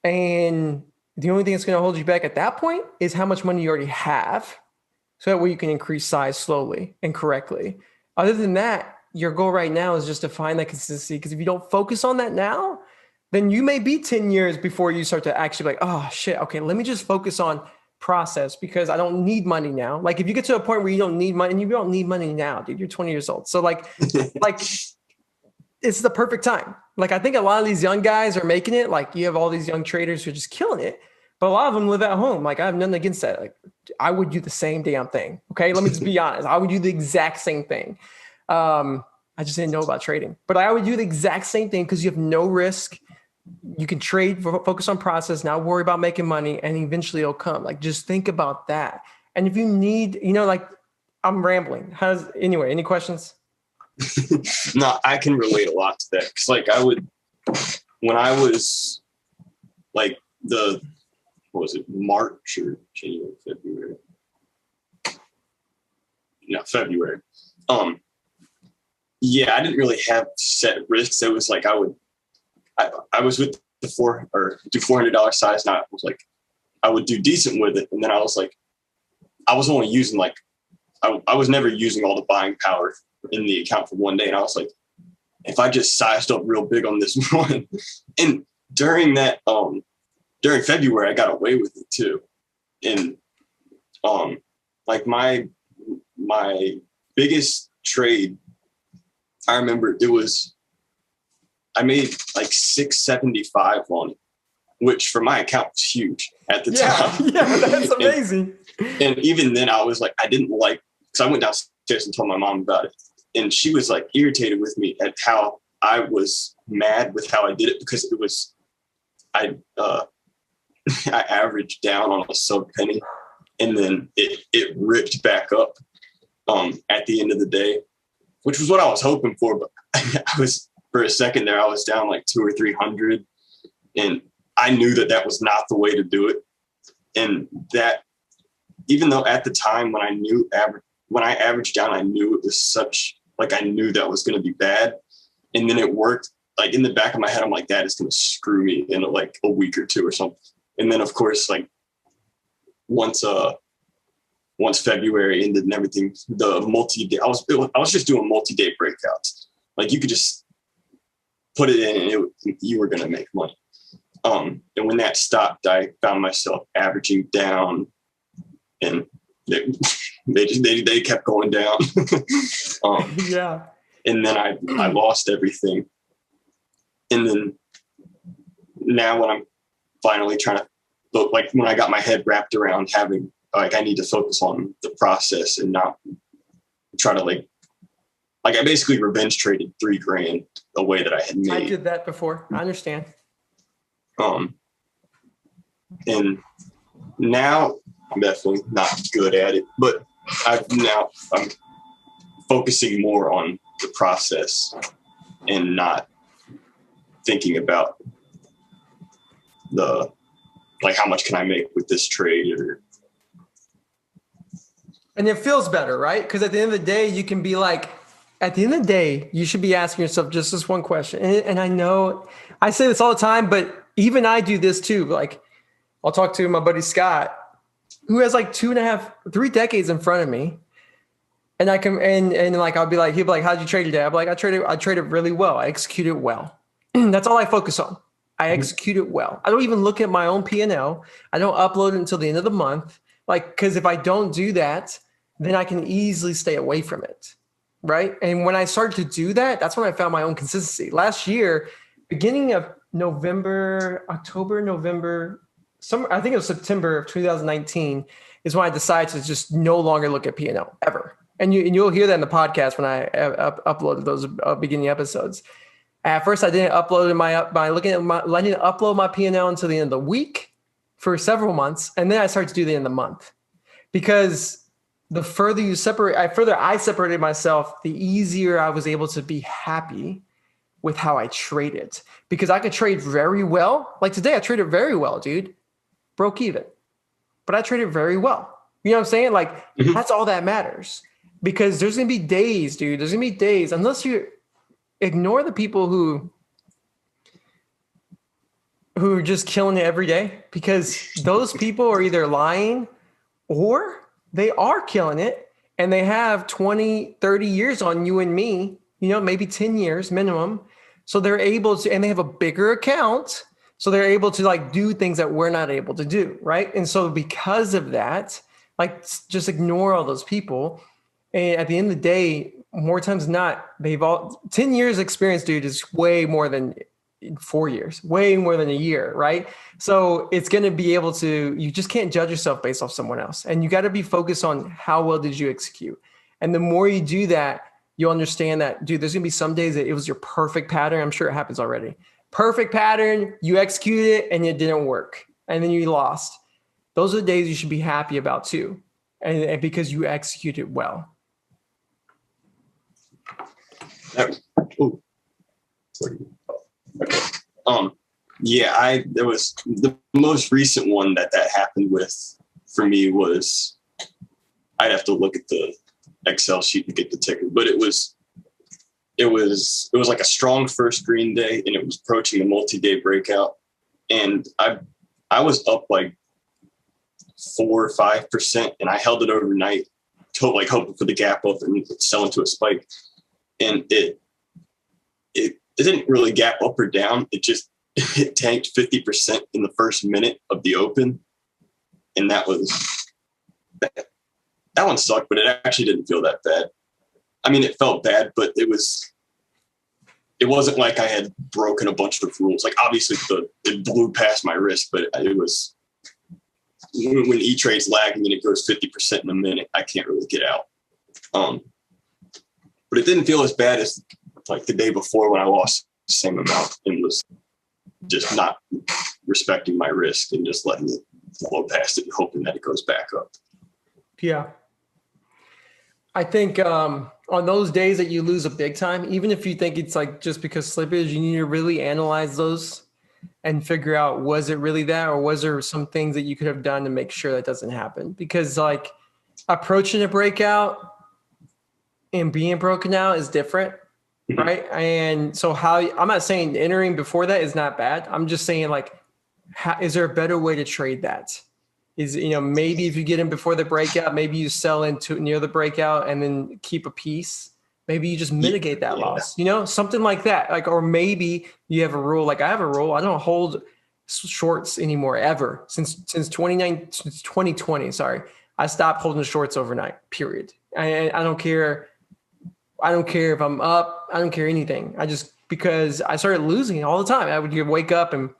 And the only thing that's going to hold you back at that point is how much money you already have. So that way you can increase size slowly and correctly. Other than that, your goal right now is just to find that consistency. Because if you don't focus on that now, then you may be 10 years before you start to actually like, oh shit, okay, let me just focus on process because I don't need money now. Like, if you get to a point where you don't need money, and you don't need money now, dude, you're 20 years old. So like it's the perfect time. Like, I think a lot of these young guys are making it. Like, you have all these young traders who are just killing it, but a lot of them live at home. Like, I have nothing against that. Like, I would do the same damn thing. Okay. Let me just be honest. I would do the exact same thing. I just didn't know about trading, but I would do the exact same thing because you have no risk. You can trade, focus on process, not worry about making money, and eventually it'll come. Like, just think about that. And if you need, like, I'm rambling. Anyway, any questions? No, I can relate a lot to that. Cause like when I was like what was it, March or January, February? No, February. Yeah, I didn't really have set risks. It was like I was with the $400 size, and I was like, I would do decent with it. And then I was like, I was only using like, I was never using all the buying power in the account for one day. And I was like, if I just sized up real big on this one, and during February, I got away with it too. And like my biggest trade, I remember I made like 675 on it, which for my account was huge at the time. Yeah, that's amazing. And even then I was like, I didn't like, because I went downstairs and told my mom about it. And she was like irritated with me at how I was mad with how I did it, because I averaged down on a sub penny, and then it ripped back up at the end of the day, which was what I was hoping for. But for a second there, I was down like 200 or 300, and I knew that was not the way to do it. And that, even though at the time when I averaged down, I knew it was I knew that was going to be bad. And then it worked. Like, in the back of my head, I'm like, that is going to screw me in like a week or two or something. And then of course, like once February ended and everything, the multi-day, I was just doing multi-day breakouts. Like, you could just put it in and you were going to make money. And when that stopped, I found myself averaging down, and they kept going down. Yeah. And then I lost everything. And then now when I'm finally trying to look, like when I got my head wrapped around having, like, I need to focus on the process and not try to like I basically revenge traded $3,000 away that I had made. I did that before. I understand. And now I'm definitely not good at it, but I'm focusing more on the process and not thinking about how much can I make with this trade, and it feels better, right? Because at the end of the day, you can be like, at the end of the day, you should be asking yourself just this one question. And I know I say this all the time, but even I do this too. Like, I'll talk to my buddy Scott, who has like 3 decades in front of me. And I can, and like, he'll be like, how'd you trade today? I'll be like, I traded really well. I executed well. That's all I focus on. I execute it well. I don't even look at my own P&L. I don't upload it until the end of the month. Like, because if I don't do that, then I can easily stay away from it. Right. And when I started to do that, that's when I found my own consistency. Last year, beginning of October, November, I think it was September of 2019 is when I decided to just no longer look at P&L ever. And you'll hear that in the podcast when I uploaded those beginning episodes. At first, I didn't upload I didn't upload my P&L until the end of the week for several months, and then I started to do the end of the month because the further I separated myself, the easier I was able to be happy with how I traded because I could trade very well. Like today, I traded very well, dude. Broke even, but I traded very well. You know what I'm saying? Like that's all that matters because there's gonna be days, dude. There's gonna be days unless you ignore the people who are just killing it every day because those people are either lying or they are killing it and they have 20, 30 years on you and me, maybe 10 years minimum. So they're able to, and they have a bigger account. So they're able to like do things that we're not able to do. Right. And so because of that, like just ignore all those people. And at the end of the day, more times than not, 10 years experience, dude, is way more than 4 years, way more than a year, right? So it's going to be able to, you just can't judge yourself based off someone else. And you got to be focused on how well did you execute. And the more you do that, you'll understand that, dude, there's going to be some days that it was your perfect pattern. I'm sure it happens already. Perfect pattern, you executed it and it didn't work. And then you lost. Those are the days you should be happy about too. And because you executed well. Okay. There was the most recent one that happened with for me was I'd have to look at the Excel sheet to get the ticker, but it was like a strong first green day and it was approaching a multi-day breakout. And I was up like 4 or 5% and I held it overnight, hoping for the gap up and sell into a spike. And it didn't really gap up or down. It tanked 50% in the first minute of the open. And that one sucked, but it actually didn't feel that bad. I mean, it felt bad, but it wasn't like I had broken a bunch of rules. Like obviously it blew past my wrist, but it was when E-Trade's lagging and it goes 50% in a minute, I can't really get out. But it didn't feel as bad as like the day before when I lost the same amount and was just not respecting my risk and just letting it flow past it and hoping that it goes back up. Yeah. I think on those days that you lose a big time, even if you think it's like just because slippage, you need to really analyze those and figure out, was it really that, or was there some things that you could have done to make sure that doesn't happen? Because like approaching a breakout and being broken out is different. Right. And so I'm not saying entering before that is not bad. I'm just saying like, is there a better way to trade that? Maybe if you get in before the breakout, maybe you sell into near the breakout and then keep a piece. Maybe you just mitigate that loss, something like that. Like, or maybe you have a rule. Like I have a rule. I don't hold shorts anymore ever since 2020. Sorry. I stopped holding shorts overnight, period. I don't care. I don't care if I'm up. I don't care anything. Because I started losing all the time. I would wake up and it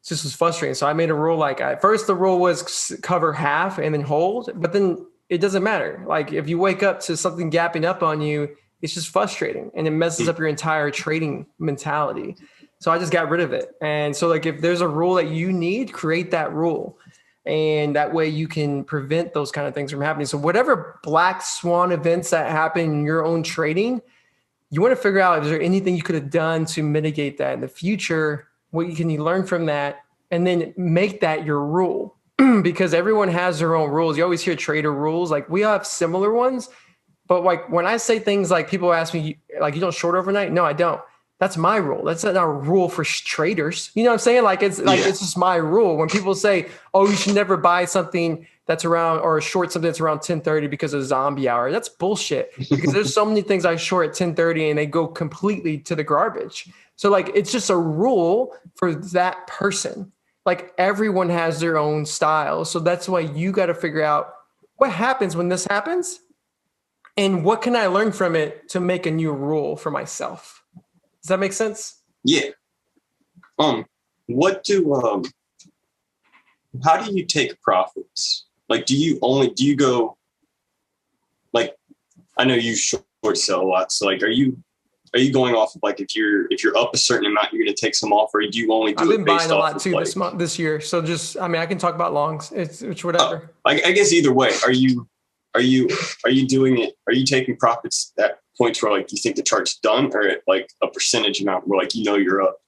just was frustrating. So I made a rule. Like first the rule was cover half and then hold, but then it doesn't matter. Like if you wake up to something gapping up on you, it's just frustrating and it messes up your entire trading mentality. So I just got rid of it. And so like if there's a rule that you need, create that rule. And that way you can prevent those kind of things from happening. So whatever black swan events that happen in your own trading, you want to figure out, is there anything you could have done to mitigate that in the future? What can you learn from that? And then make that your rule because everyone has their own rules. You always hear trader rules. Like we have similar ones, but like when I say things like people ask me, like, you don't short overnight? No, I don't. That's my rule. That's not a rule for traders. You know what I'm saying? Like it's just my rule. When people say, "Oh, you should never buy something that's around or short something that's around 10:30 because of zombie hour," that's bullshit. Because there's so many things I short at 10:30 and they go completely to the garbage. So like, it's just a rule for that person. Like everyone has their own style. So that's why you got to figure out what happens when this happens and what can I learn from it to make a new rule for myself. Does that make sense? Yeah. What do how do you take profits? Like, do you go, like, I know you short sell a lot. So like, are you going off of like, if you're up a certain amount, you're going to take some off, or do you only do it based off? I've been buying a lot too this year. So just, I mean, I can talk about longs. It's whatever. I guess either way, are you doing it? Are you taking profits at points where like you think the chart's done, or at like a percentage amount where like, you're up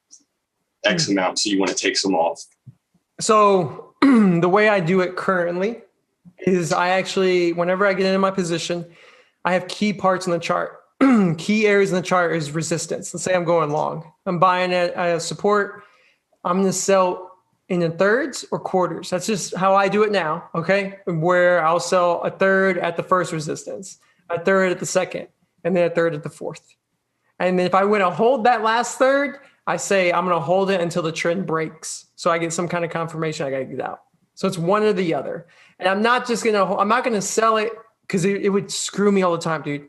X amount, so you want to take some off? So the way I do it currently is I actually, whenever I get into my position, I have key parts in the chart. Key areas in the chart is resistance. Let's say I'm going long. I'm buying at support. I'm going to sell in the thirds or quarters. That's just how I do it now. Okay. Where I'll sell a third at the first resistance, a third at the second, and then a third at the fourth. And then if I want to hold that last third, I say I'm going to hold it until the trend breaks. So I get some kind of confirmation I got to get out. So it's one or the other. And I'm not going to sell it because it would screw me all the time, dude.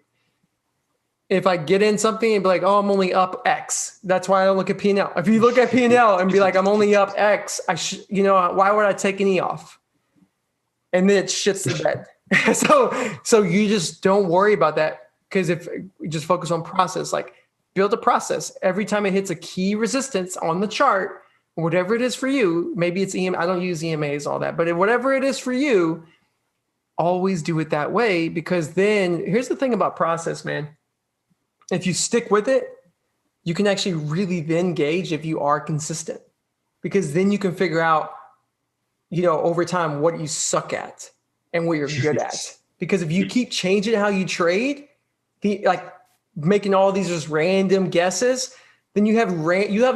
If I get in something and be like, oh, I'm only up X. That's why I don't look at P&L. If you look at P&L and be like, I'm only up X, why would I take any off? And then it shits the bed. So you just don't worry about that, because if you just focus on process, like build a process. Every time it hits a key resistance on the chart, whatever it is for you, maybe it's EMA. I don't use EMAs, all that, but whatever it is for you, always do it that way. Because then here's the thing about process, man. If you stick with it, you can actually really then gauge if you are consistent, because then you can figure out, over time what you suck at and what you're good at. Because if you keep changing how you trade, like making all these just random guesses, then you have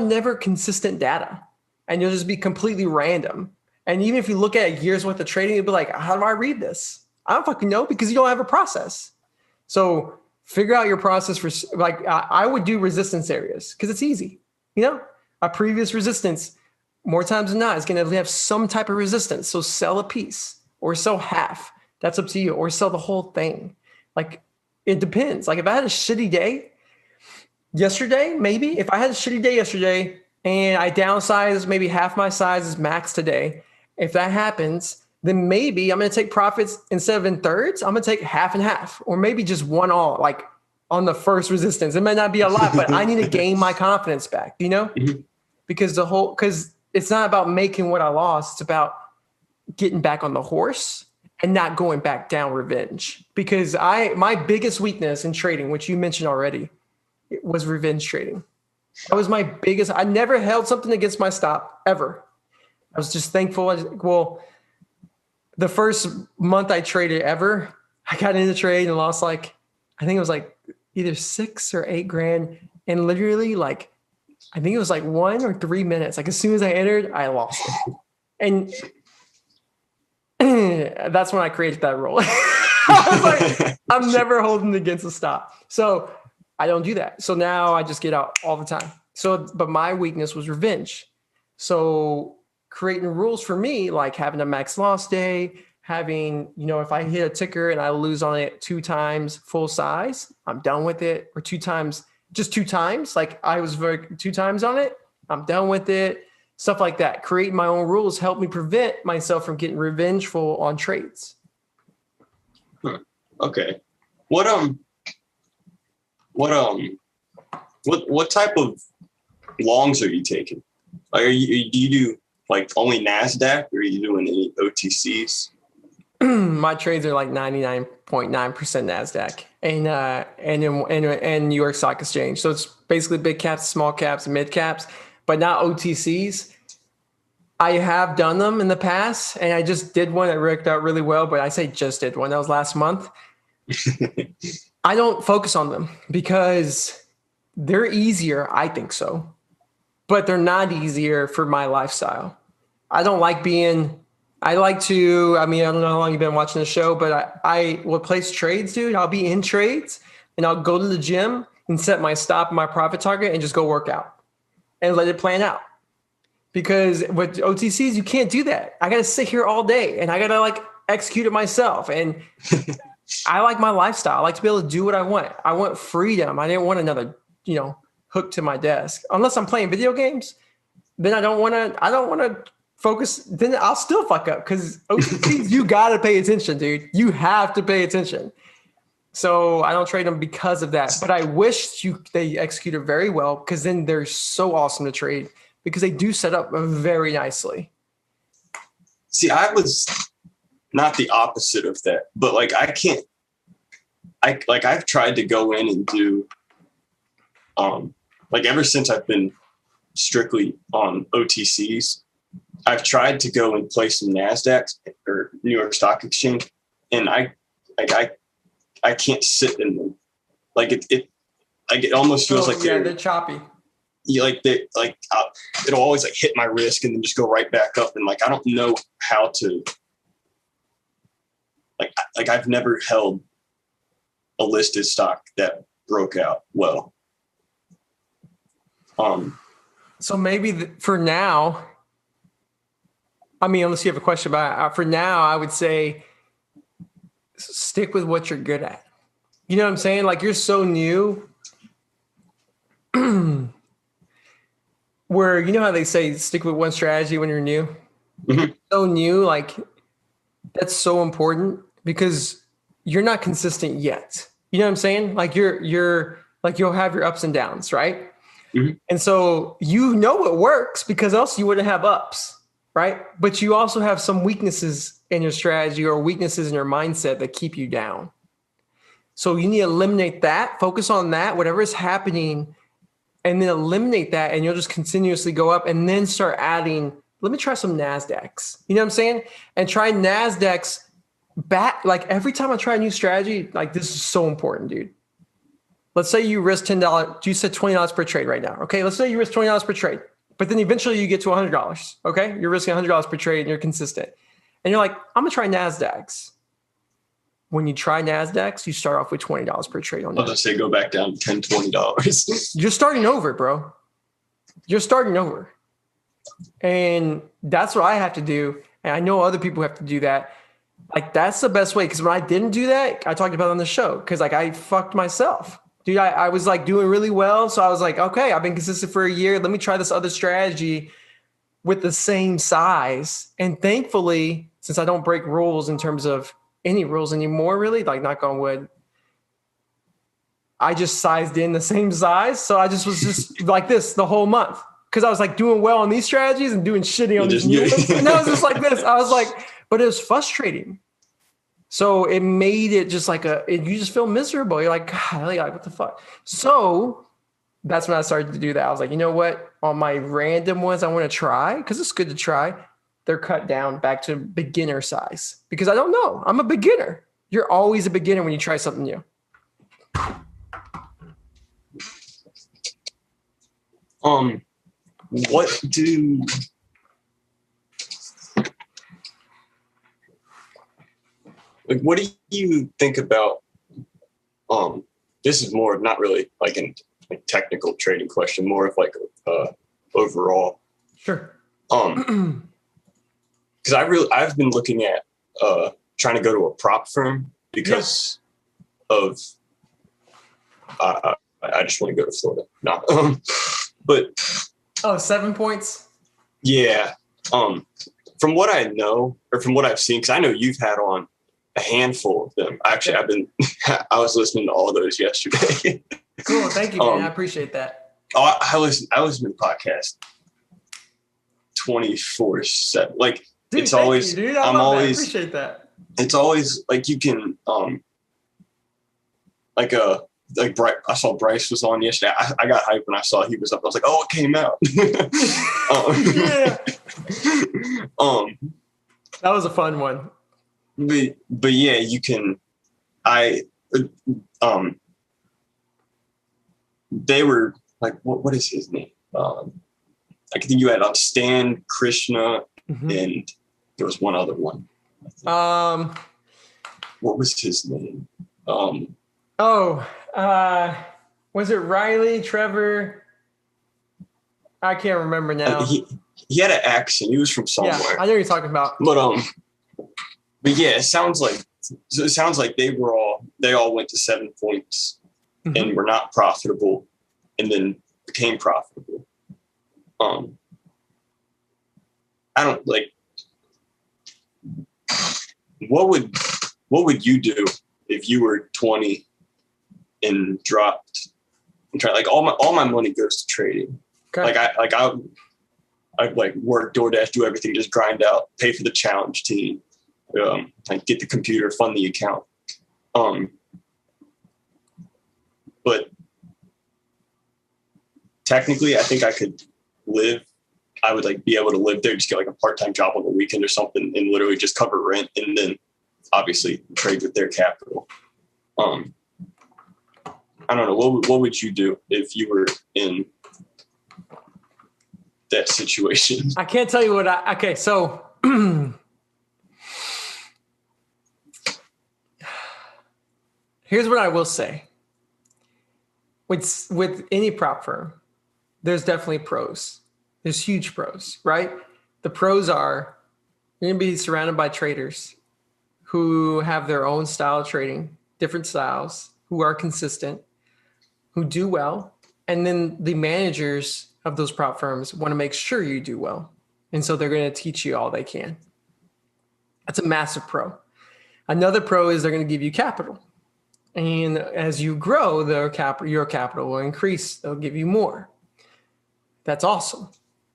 never consistent data, and you'll just be completely random. And even if you look at years worth of trading, you'll be like, how do I read this? I don't fucking know, because you don't have a process. So figure out your process for, like, I would do resistance areas because it's easy. A previous resistance, more times than not, is going to have some type of resistance. So sell a piece or sell half. That's up to you. Or sell the whole thing. Like, it depends. Like, if I had a shitty day yesterday, maybe if I had a shitty day yesterday and I downsized maybe half my size is max today, if that happens, then maybe I'm going to take profits instead of in thirds. I'm going to take half and half, or maybe just one all, like on the first resistance. It may not be a lot, but I need to gain my confidence back, Mm-hmm. because it's not about making what I lost. It's about getting back on the horse and not going back down revenge. Because my biggest weakness in trading, which you mentioned already, it was revenge trading. That was my biggest. I never held something against my stop ever. I was just thankful. The first month I traded ever, I got into the trade and lost I think it was either $6 or $8 grand. And literally I think it was 1 or 3 minutes. Like, as soon as I entered, I lost it. And that's when I created that rule. I was like, I'm never holding against a stop. So I don't do that. So now I just get out all the time. But my weakness was revenge. So creating rules for me, like having a max loss day, having, if I hit a ticker and I lose on it 2 times full size, I'm done with it. Or 2 times, just 2 times, like I was 2 times on it, I'm done with it. Stuff like that. Creating my own rules help me prevent myself from getting revengeful on trades. Okay. What type of longs are you taking? Like, do you do only NASDAQ, or are you doing any OTCs? My trades are 99.9% NASDAQ and New York Stock Exchange. So it's basically big caps, small caps, mid caps, but not OTCs. I have done them in the past, and I just did one that worked out really well. But I say just did one. That was last month. I don't focus on them because they're easier. I think so, but they're not easier for my lifestyle. I don't like I don't know how long you've been watching the show, but I will place trades, dude. I'll be in trades and I'll go to the gym and set my stop and my profit target and just go work out. and let it plan out. Because with OTCs, you can't do that. I got to sit here all day and I got to like execute it myself. And I like my lifestyle. I like to be able to do what I want. I want freedom. I didn't want another, hook to my desk. Unless I'm playing video games, then I don't want to focus. Then I'll still fuck up because OTCs, you got to pay attention, dude. You have to pay attention. So I don't trade them because of that. But I wish they executed very well because then they're so awesome to trade because they do set up very nicely. See, I was not the opposite of that, but like I've tried to go in and do, like ever since I've been strictly on OTCs, I've tried to go and play some NASDAQ or New York Stock Exchange, and I can't sit in them. Like it almost feels like they're choppy. It'll always like hit my wrist and then just go right back up, and like I don't know how to. Like I've never held a listed stock that broke out well. So maybe for now, I mean, unless you have a question about it, for now, I would say stick with what you're good at. You know what I'm saying? Like you're so new where, you know how they say stick with one strategy when you're new? Mm-hmm. So new, like that's so important because you're not consistent yet. You know what I'm saying? Like you're like, you'll have your ups and downs, right? Mm-hmm. And so it works because else you wouldn't have ups, right? But you also have some weaknesses in your strategy or weaknesses in your mindset that keep you down. So you need to eliminate that, focus on that, whatever is happening, and then eliminate that, and you'll just continuously go up and then start adding, let me try some NASDAQs. You know what I'm saying? And try NASDAQs back. Like every time I try a new strategy, like this is so important, dude. Let's say you risk $10. You said $20 per trade right now. Okay. Let's say you risk $20 per trade, but then eventually you get to $100. Okay. You're risking $100 per trade and you're consistent. And you're like, I'm going to try NASDAQs. When you try NASDAQs, you start off with $20 per trade on that. I'll just say go back down to $10, $20. You're starting over, bro. You're starting over. And that's what I have to do. And I know other people have to do that. Like that's the best way. Because when I didn't do that, I talked about it on the show. Because like I fucked myself. Dude, I was like doing really well. So I was like, okay, I've been consistent for a year. Let me try this other strategy with the same size. And thankfully, since I don't break rules in terms of any rules anymore, really, like knock on wood, I just sized in the same size. So I just was just like this the whole month. Because I was like doing well on these strategies and doing shitty on these new ones. And I was just like this. I was like, but it was frustrating. So it made it just like you just feel miserable. You're like, God, like, what the fuck? So that's when I started to do that. I was like, you know what? On my random ones I want to try, because it's good to try, they're cut down back to beginner size. Because I don't know. I'm a beginner. You're always a beginner when you try something new. What do you think about, this is more not really like a technical trading question, more of like overall. Sure. Because I've been looking at trying to go to a prop firm because of I just want to go to Florida. No. But 7 points. Yeah. From what I know, or from what I've seen, because I know you've had on a handful of them. Actually, I was listening to all those yesterday. Cool. Thank you, man. I appreciate that. I listen to the podcast 24/7. Like, dude, it's always, you, dude. I appreciate that. It's always like you can, like I saw Bryce was on yesterday. I got hyped when I saw he was up. I was like, oh, it came out. Yeah. That was a fun one. But yeah, you can. They were like, what is his name? I think you had Stan, Krishna, and there was one other one. What was his name? Was it Riley, Trevor? I can't remember now. He had an accent. He was from somewhere. Yeah, I know what you're talking about. But yeah, it sounds like they all went to 7 points and were not profitable, and then became profitable. I don't like. What would you do if you were 20 and dropped and try, like, all my money goes to trading. Okay. I'd like work, DoorDash, do everything, just grind out, pay for the challenge team, like get the computer, fund the account. But technically, I think I would like be able to live there, just get like a part-time job on the weekend or something, and literally just cover rent, and then obviously trade with their capital. I don't know. What would you do if you were in that situation? I can't tell you okay, so here's what I will say. With any prop firm, there's definitely pros. There's huge pros, right? The pros are you're going to be surrounded by traders who have their own style of trading, different styles, who are consistent, who do well. And then the managers of those prop firms want to make sure you do well. And so they're going to teach you all they can. That's a massive pro. Another pro is they're going to give you capital. And as you grow, your capital will increase. They'll give you more. That's awesome.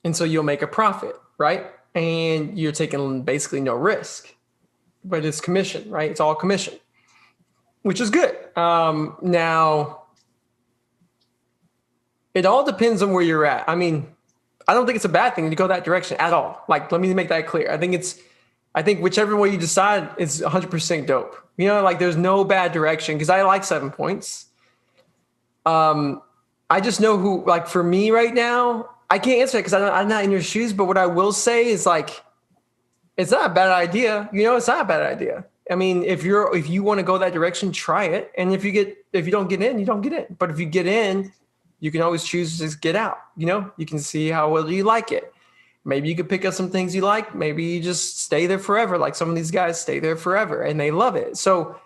And so you'll make a profit, right? And you're taking basically no risk, but it's commission, right? It's all commission, which is good. Now, it all depends on where you're at. I mean, I don't think it's a bad thing to go that direction at all. Like, let me make that clear. I think whichever way you decide is 100% dope. You know, like there's no bad direction because I like 7 points. I just know who, like for me right now, I can't answer it because I'm not in your shoes. But what I will say is like, it's not a bad idea. You know, it's not a bad idea. I mean, if you want to go that direction, try it. And if you don't get in, you don't get in. But if you get in, you can always choose to just get out. You know, you can see how well you like it. Maybe you could pick up some things you like. Maybe you just stay there forever. Like some of these guys stay there forever and they love it. So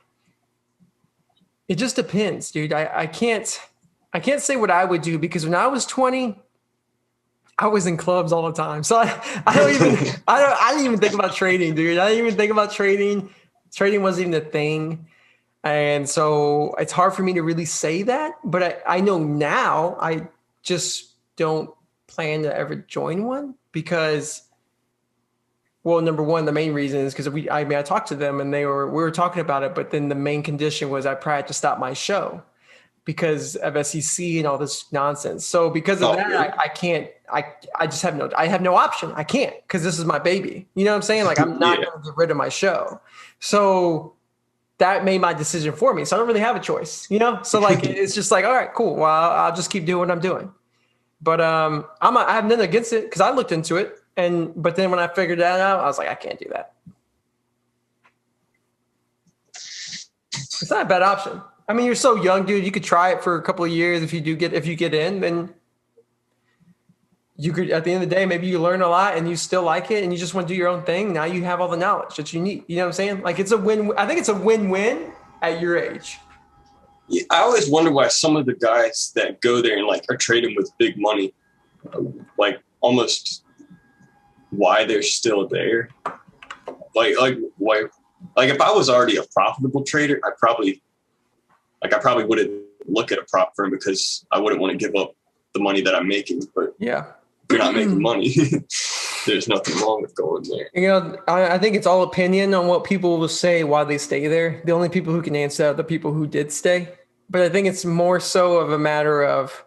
it just depends, dude. I can't say what I would do because when I was 20, I was in clubs all the time. So I didn't even think about trading, dude. I didn't even think about trading. Trading wasn't even a thing. And so it's hard for me to really say that, but I know now I just don't plan to ever join one because, well, number one, the main reason is because I talked to them and we were talking about it, but then the main condition was I probably had to stop my show because of SEC and all this nonsense. So because of that, really? I can't, I just have no option. I can't, because this is my baby. You know what I'm saying? Like I'm not going to get rid of my show. So that made my decision for me. So I don't really have a choice, you know? So like, it's just like, all right, cool. Well, I'll just keep doing what I'm doing. But I have nothing against it because I looked into it. But then when I figured that out, I was like, I can't do that. It's not a bad option. I mean, you're so young, dude. You could try it for a couple of years. If you get in, then you could, at the end of the day, maybe you learn a lot and you still like it and you just want to do your own thing. Now you have all the knowledge that you need. You know what I'm saying? Like it's a win. I think it's a win-win at your age. Yeah, I always wonder why some of the guys that go there and like are trading with big money, like almost why they're still there. Like why? Like if I was already a profitable trader, I probably wouldn't look at a prop firm because I wouldn't want to give up the money that I'm making. But yeah, if you're not making money, there's nothing wrong with going there. You know, I think it's all opinion on what people will say why they stay there. The only people who can answer are the people who did stay. But I think it's more so of a matter of,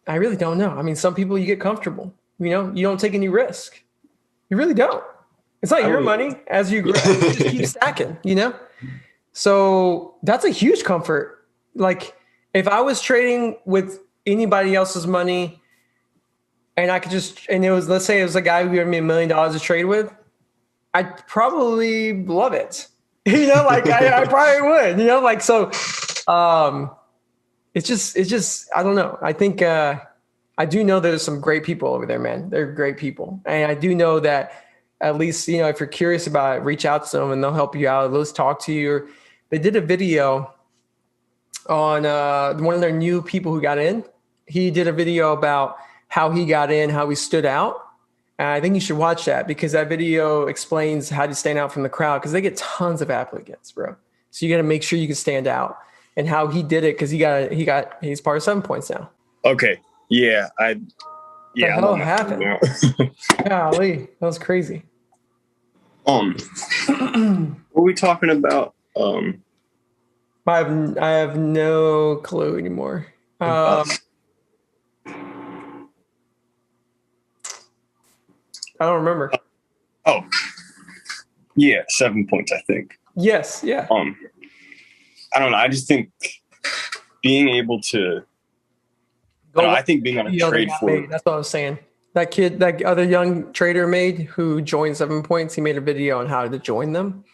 I really don't know. I mean, some people you get comfortable, you know, you don't take any risk. You really don't. It's not your money as you grow. You just keep stacking, you know? So that's a huge comfort. Like if I was trading with anybody else's money and let's say it was a guy who gave me $1 million to trade with, I'd probably love it. You know, like I probably would, you know, like, so it's just, I don't know. I think I do know there's some great people over there, man. They're great people. And I do know that at least, you know, if you're curious about it, reach out to them and they'll help you out. They'll talk to you. They did a video on one of their new people who got in. He did a video about how he got in, how he stood out. And I think you should watch that because that video explains how to stand out from the crowd because they get tons of applicants, bro. So you got to make sure you can stand out and how he did it because he's part of 7 Points now. Okay. Yeah. What the hell happened? Golly, that was crazy. What were we talking about? I have no clue anymore. I don't remember. Oh, yeah, 7 points, I think. Yes, yeah. I don't know. I just think being able to. I think being on a trade floor. That's what I was saying. That kid, that other young trader made who joined 7 Points, he made a video on how to join them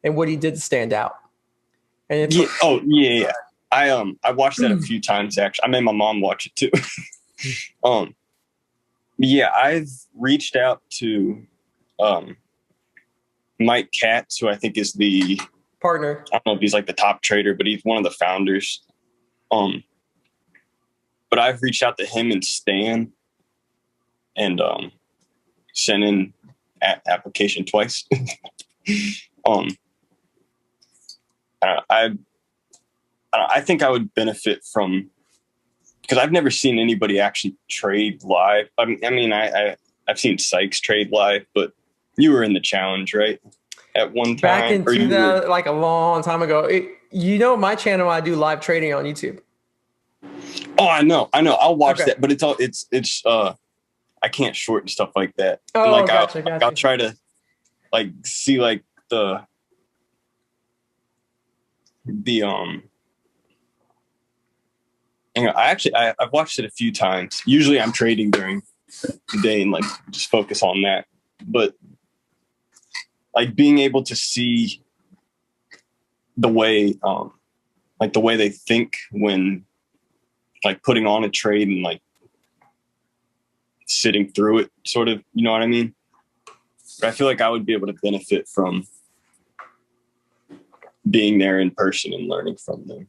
and what he did to stand out. And it's yeah. I watched that a few times actually. I made my mom watch it too. Yeah, I've reached out to Mike Katz, who I think is the partner. I don't know if he's like the top trader, but he's one of the founders. But I've reached out to him and Stan and sent in application twice. I think I would benefit from because I've never seen anybody actually trade live. I mean, I've seen Sykes trade live, but you were in the challenge, right? At one time, back in 2000, like a long time ago. My channel, I do live trading on YouTube. Oh, I know. I'll watch that, but it's I can't short and stuff like that. Oh, and like gotcha. I'll try to like see like the I've watched it a few times. Usually I'm trading during the day and like just focus on that. But like being able to see the way the way they think when like putting on a trade and like sitting through it sort of, you know what I mean? But I feel like I would be able to benefit from being there in person and learning from them.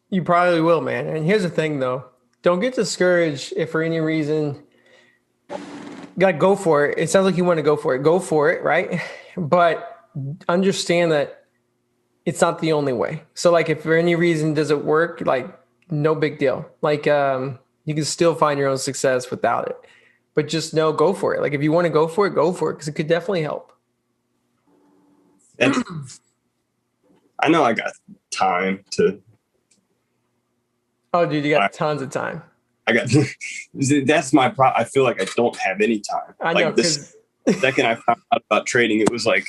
You probably will, man. And here's the thing, though. Don't get discouraged if for any reason, go for it. It sounds like you want to go for it. Go for it, right? But understand that it's not the only way. So, like, if for any reason does it work, like, no big deal. Like, you can still find your own success without it. But just know, go for it. Like, if you want to go for it because it could definitely help. I know I got time to. Oh, dude, you got tons of time. That's my problem. I feel like I don't have any time. I know. Like this second I found out about trading, it was like,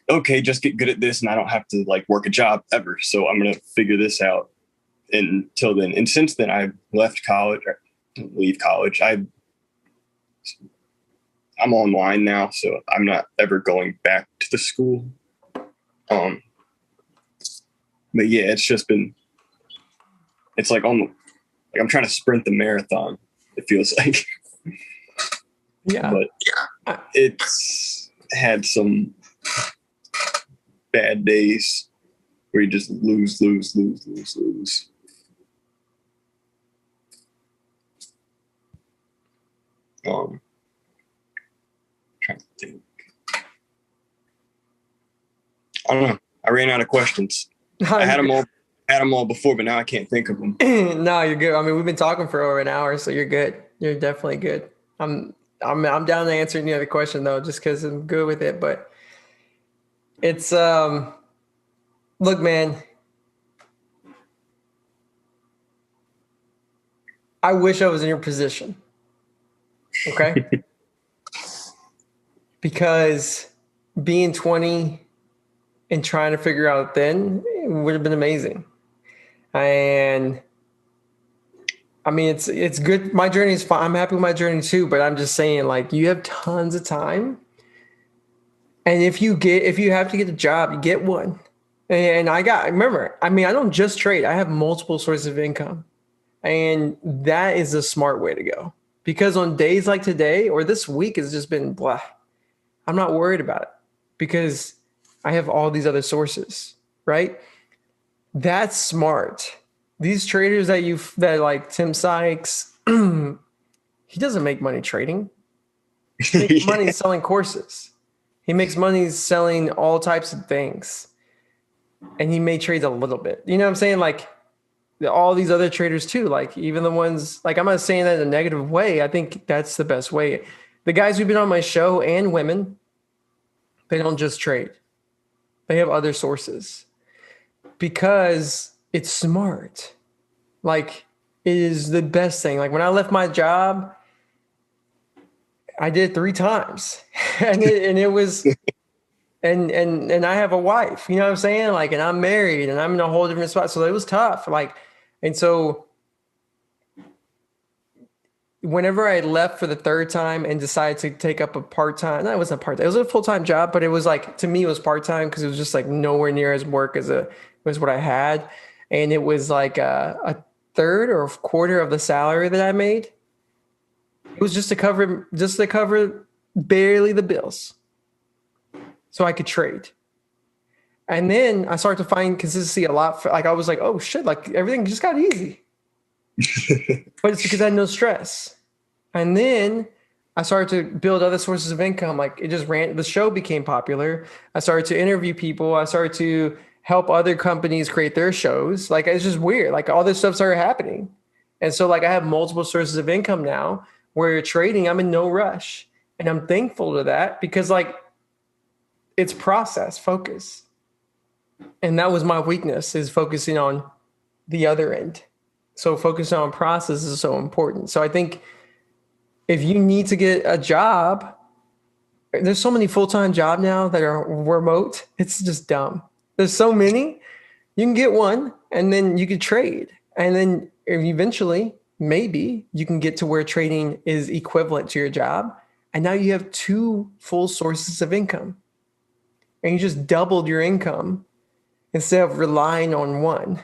okay, just get good at this and I don't have to like work a job ever. So I'm going to figure this out until then. And since then I left college, leave college. I'm online now, so I'm not ever going back to the school. But yeah, it's just been, it's like I'm trying to sprint the marathon. It feels like, yeah, but it's had some bad days where you just lose. Trying to think. I don't know. I ran out of questions. I had them all before, but now I can't think of them. No, you're good. I mean, we've been talking for over an hour, so you're good. You're definitely good. I'm down to answer any other question though, just because I'm good with it. But it's look, man. I wish I was in your position. Okay. Because being 20 and trying to figure out then would have been amazing. And I mean, it's good. My journey is fine. I'm happy with my journey too, but I'm just saying, like, you have tons of time. And if you have to get a job, you get one. And remember, I mean, I don't just trade. I have multiple sources of income. And that is the smart way to go. Because on days like today or this week has just been blah, I'm not worried about it because I have all these other sources, right? That's smart. These traders that like Tim Sykes, he doesn't make money trading. He makes money Yeah. selling courses. He makes money selling all types of things. And he may trade a little bit. You know what I'm saying? Like all these other traders too, like even the ones, like I'm not saying that in a negative way. I think that's the best way. The guys who've been on my show and women, they don't just trade. They have other sources because it's smart. Like it is the best thing. Like when I left my job, I did it 3 times and it was, and I have a wife, you know what I'm saying? Like, and I'm married and I'm in a whole different spot. So it was tough. Like, and so whenever I left for the 3rd time and decided to take up a part-time, no, it wasn't part-time, it was a full-time job, but it was like, to me, it was part-time because it was just like nowhere near as work as was what I had. And it was like a third or a quarter of the salary that I made. It was just to cover barely the bills so I could trade. And then I started to find consistency a lot. Like I was like, oh shit, like everything just got easy. But it's because I had no stress. And then I started to build other sources of income. Like it just ran, the show became popular. I started to interview people. I started to help other companies create their shows. Like it's just weird. Like all this stuff started happening. And so like I have multiple sources of income now where trading, I'm in no rush. And I'm thankful to that because like it's process focus. And that was my weakness, is focusing on the other end. So focusing on process is so important. So I think if you need to get a job, there's so many full-time jobs now that are remote. It's just dumb. There's so many. You can get one and then you could trade. And then eventually, maybe you can get to where trading is equivalent to your job. And now you have 2 full sources of income. And you just doubled your income instead of relying on one.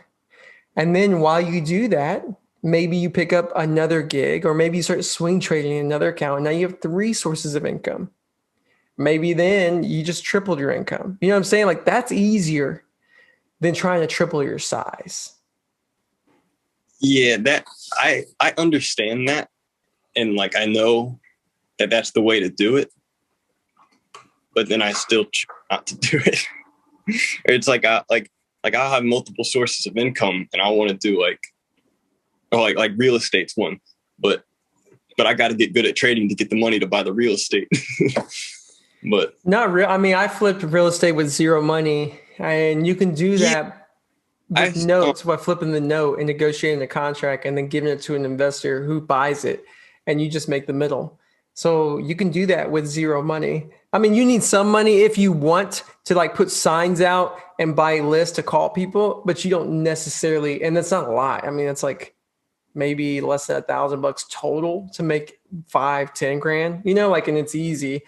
And then while you do that, maybe you pick up another gig or maybe you start swing trading in another account. Now you have 3 sources of income. Maybe then you just tripled your income. You know what I'm saying? Like that's easier than trying to triple your size. Yeah, that I understand that, and like I know that that's the way to do it, but then I still choose not to do it. It's like I'll have multiple sources of income, and I want to do like real estate's one, but I got to get good at trading to get the money to buy the real estate. But not real. I mean, I flipped real estate with 0 money, and you can do that with notes by flipping the note and negotiating the contract and then giving it to an investor who buys it, and you just make the middle. So you can do that with 0 money. I mean, you need some money if you want to like put signs out and buy lists to call people, but you don't necessarily, and that's not a lot. I mean, it's like maybe less than $1,000 total to make 5-10 grand, you know, like, and it's easy.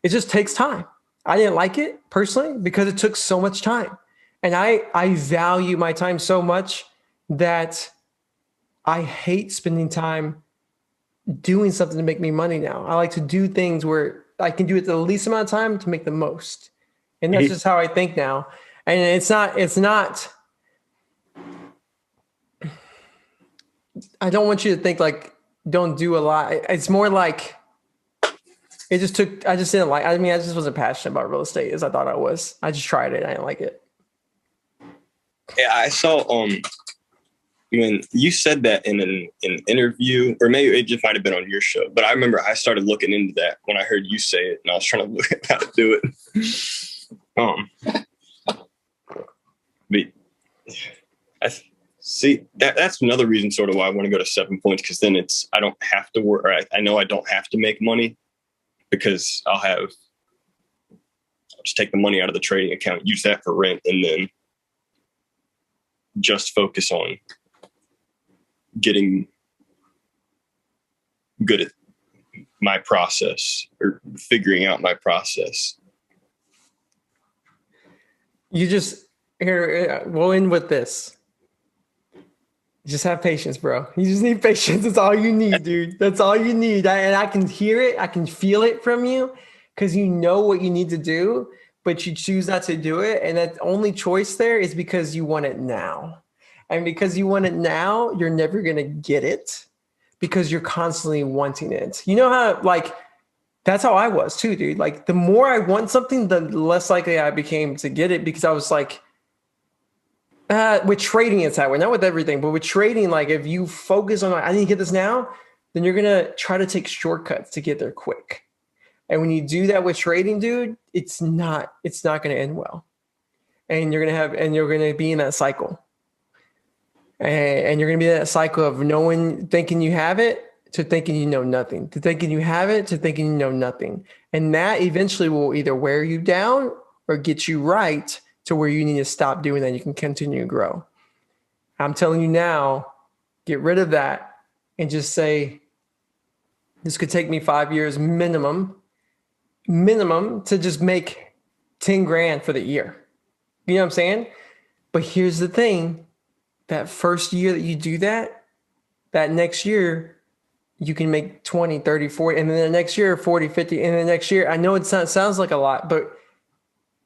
It just takes time. I didn't like it personally because it took so much time. And I value my time so much that I hate spending time doing something to make me money now. I like to do things where I can do it the least amount of time to make the most. And that's just how I think now. And it's not, I don't want you to think like, don't do a lot. It's more like, I just didn't like, I mean, I just wasn't passionate about real estate as I thought I was. I just tried it. I didn't like it. yeah, I saw when you said that in an interview, or maybe it just might have been on your show, but I remember I started looking into that when I heard you say it, and I was trying to look at how to do it. But I see that's another reason sort of why I want to go to 7 points, because then I don't have to work, or I know I don't have to make money, because I'll just take the money out of the trading account, use that for rent, and then just focus on getting good at my process, or figuring out my process. You just, here, we'll end with this. Just have patience, bro. You just need patience. That's all you need, dude. That's all you need. And I can hear it. I can feel it from you because you know what you need to do, but you choose not to do it. And that only choice there is because you want it now. And because you want it now, you're never going to get it because you're constantly wanting it. You know how, like, that's how I was too, dude. Like, the more I want something, the less likely I became to get it because I was like, with trading, it's that way. Not with everything, but with trading, like if you focus on, like, I need to get this now, then you're gonna try to take shortcuts to get there quick. And when you do that with trading, dude, it's not gonna end well. And you're gonna be in that cycle. And you're gonna be in that cycle of thinking you have it to thinking you know nothing, to thinking you have it to thinking you know nothing. And that eventually will either wear you down or get you right to where you need to stop doing that. You can continue to grow. I'm telling you now, get rid of that and just say, this could take me 5 years minimum to just make 10 grand for the year. You know what I'm saying? But here's the thing, that first year that you do that, that next year, you can make 20, 30, 40, and then the next year, 40, 50, and then the next year, I know it sounds like a lot, but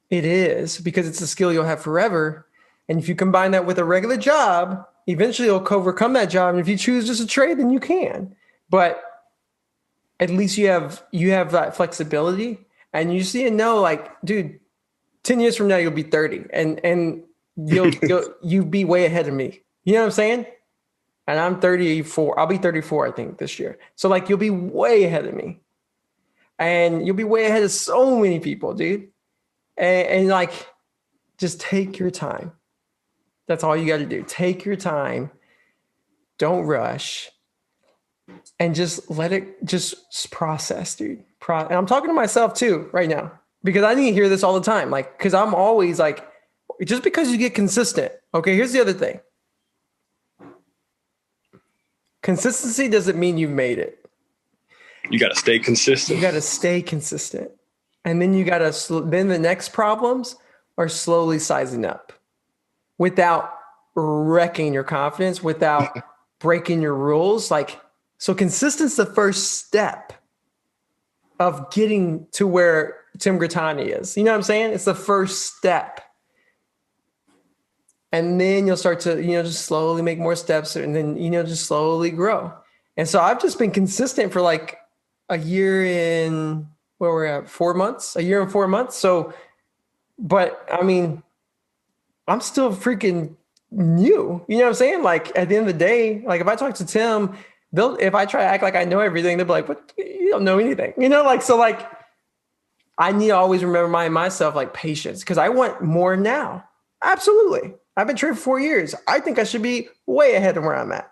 it is because it's a skill you'll have forever. And if you combine that with a regular job, eventually you'll overcome that job. And if you choose just to trade, then you can. But at least you have that flexibility. And you see and know, like, dude, 10 years from now you'll be 30, and you'll be way ahead of me. You know what I'm saying? And I'm 34. I'll be 34, I think, this year. So like you'll be way ahead of me. And you'll be way ahead of so many people, dude. And like, just take your time. That's all you got to do. Take your time. Don't rush. And just let it just process, dude. And I'm talking to myself too right now because I need to hear this all the time. Like, because I'm always like, just because you get consistent. Okay, here's the other thing. Consistency doesn't mean you've made it. You got to stay consistent. You got to stay consistent. And then then the next problems are slowly sizing up without wrecking your confidence, without breaking your rules. Like, so consistency is the first step of getting to where Tim Grattani is. You know what I'm saying? It's the first step. And then you'll start to, just slowly make more steps and then, just slowly grow. And so I've just been consistent for like a year in, where we're at, 4 months, a year and 4 months. So, but I mean, I'm still freaking new. You know what I'm saying? Like at the end of the day, like if I talk to Tim, if I try to act like I know everything, they'll be like, "What? You don't know anything." So I need to always remember myself, like, patience, because I want more now. Absolutely. I've been trading for 4 years. I think I should be way ahead of where I'm at.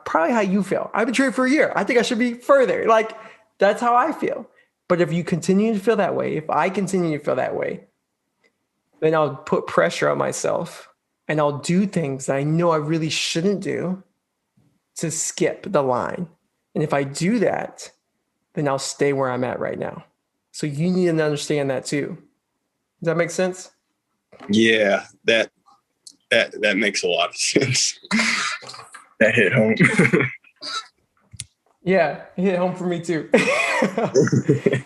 Probably how you feel. I've been trading for a year. I think I should be further. Like, that's how I feel. But if you continue to feel that way, if I continue to feel that way, then I'll put pressure on myself and I'll do things that I know I really shouldn't do to skip the line. And if I do that, then I'll stay where I'm at right now. So you need to understand that too. Does that make sense? Yeah, that makes a lot of sense. That hit home. Yeah, it hit home for me too.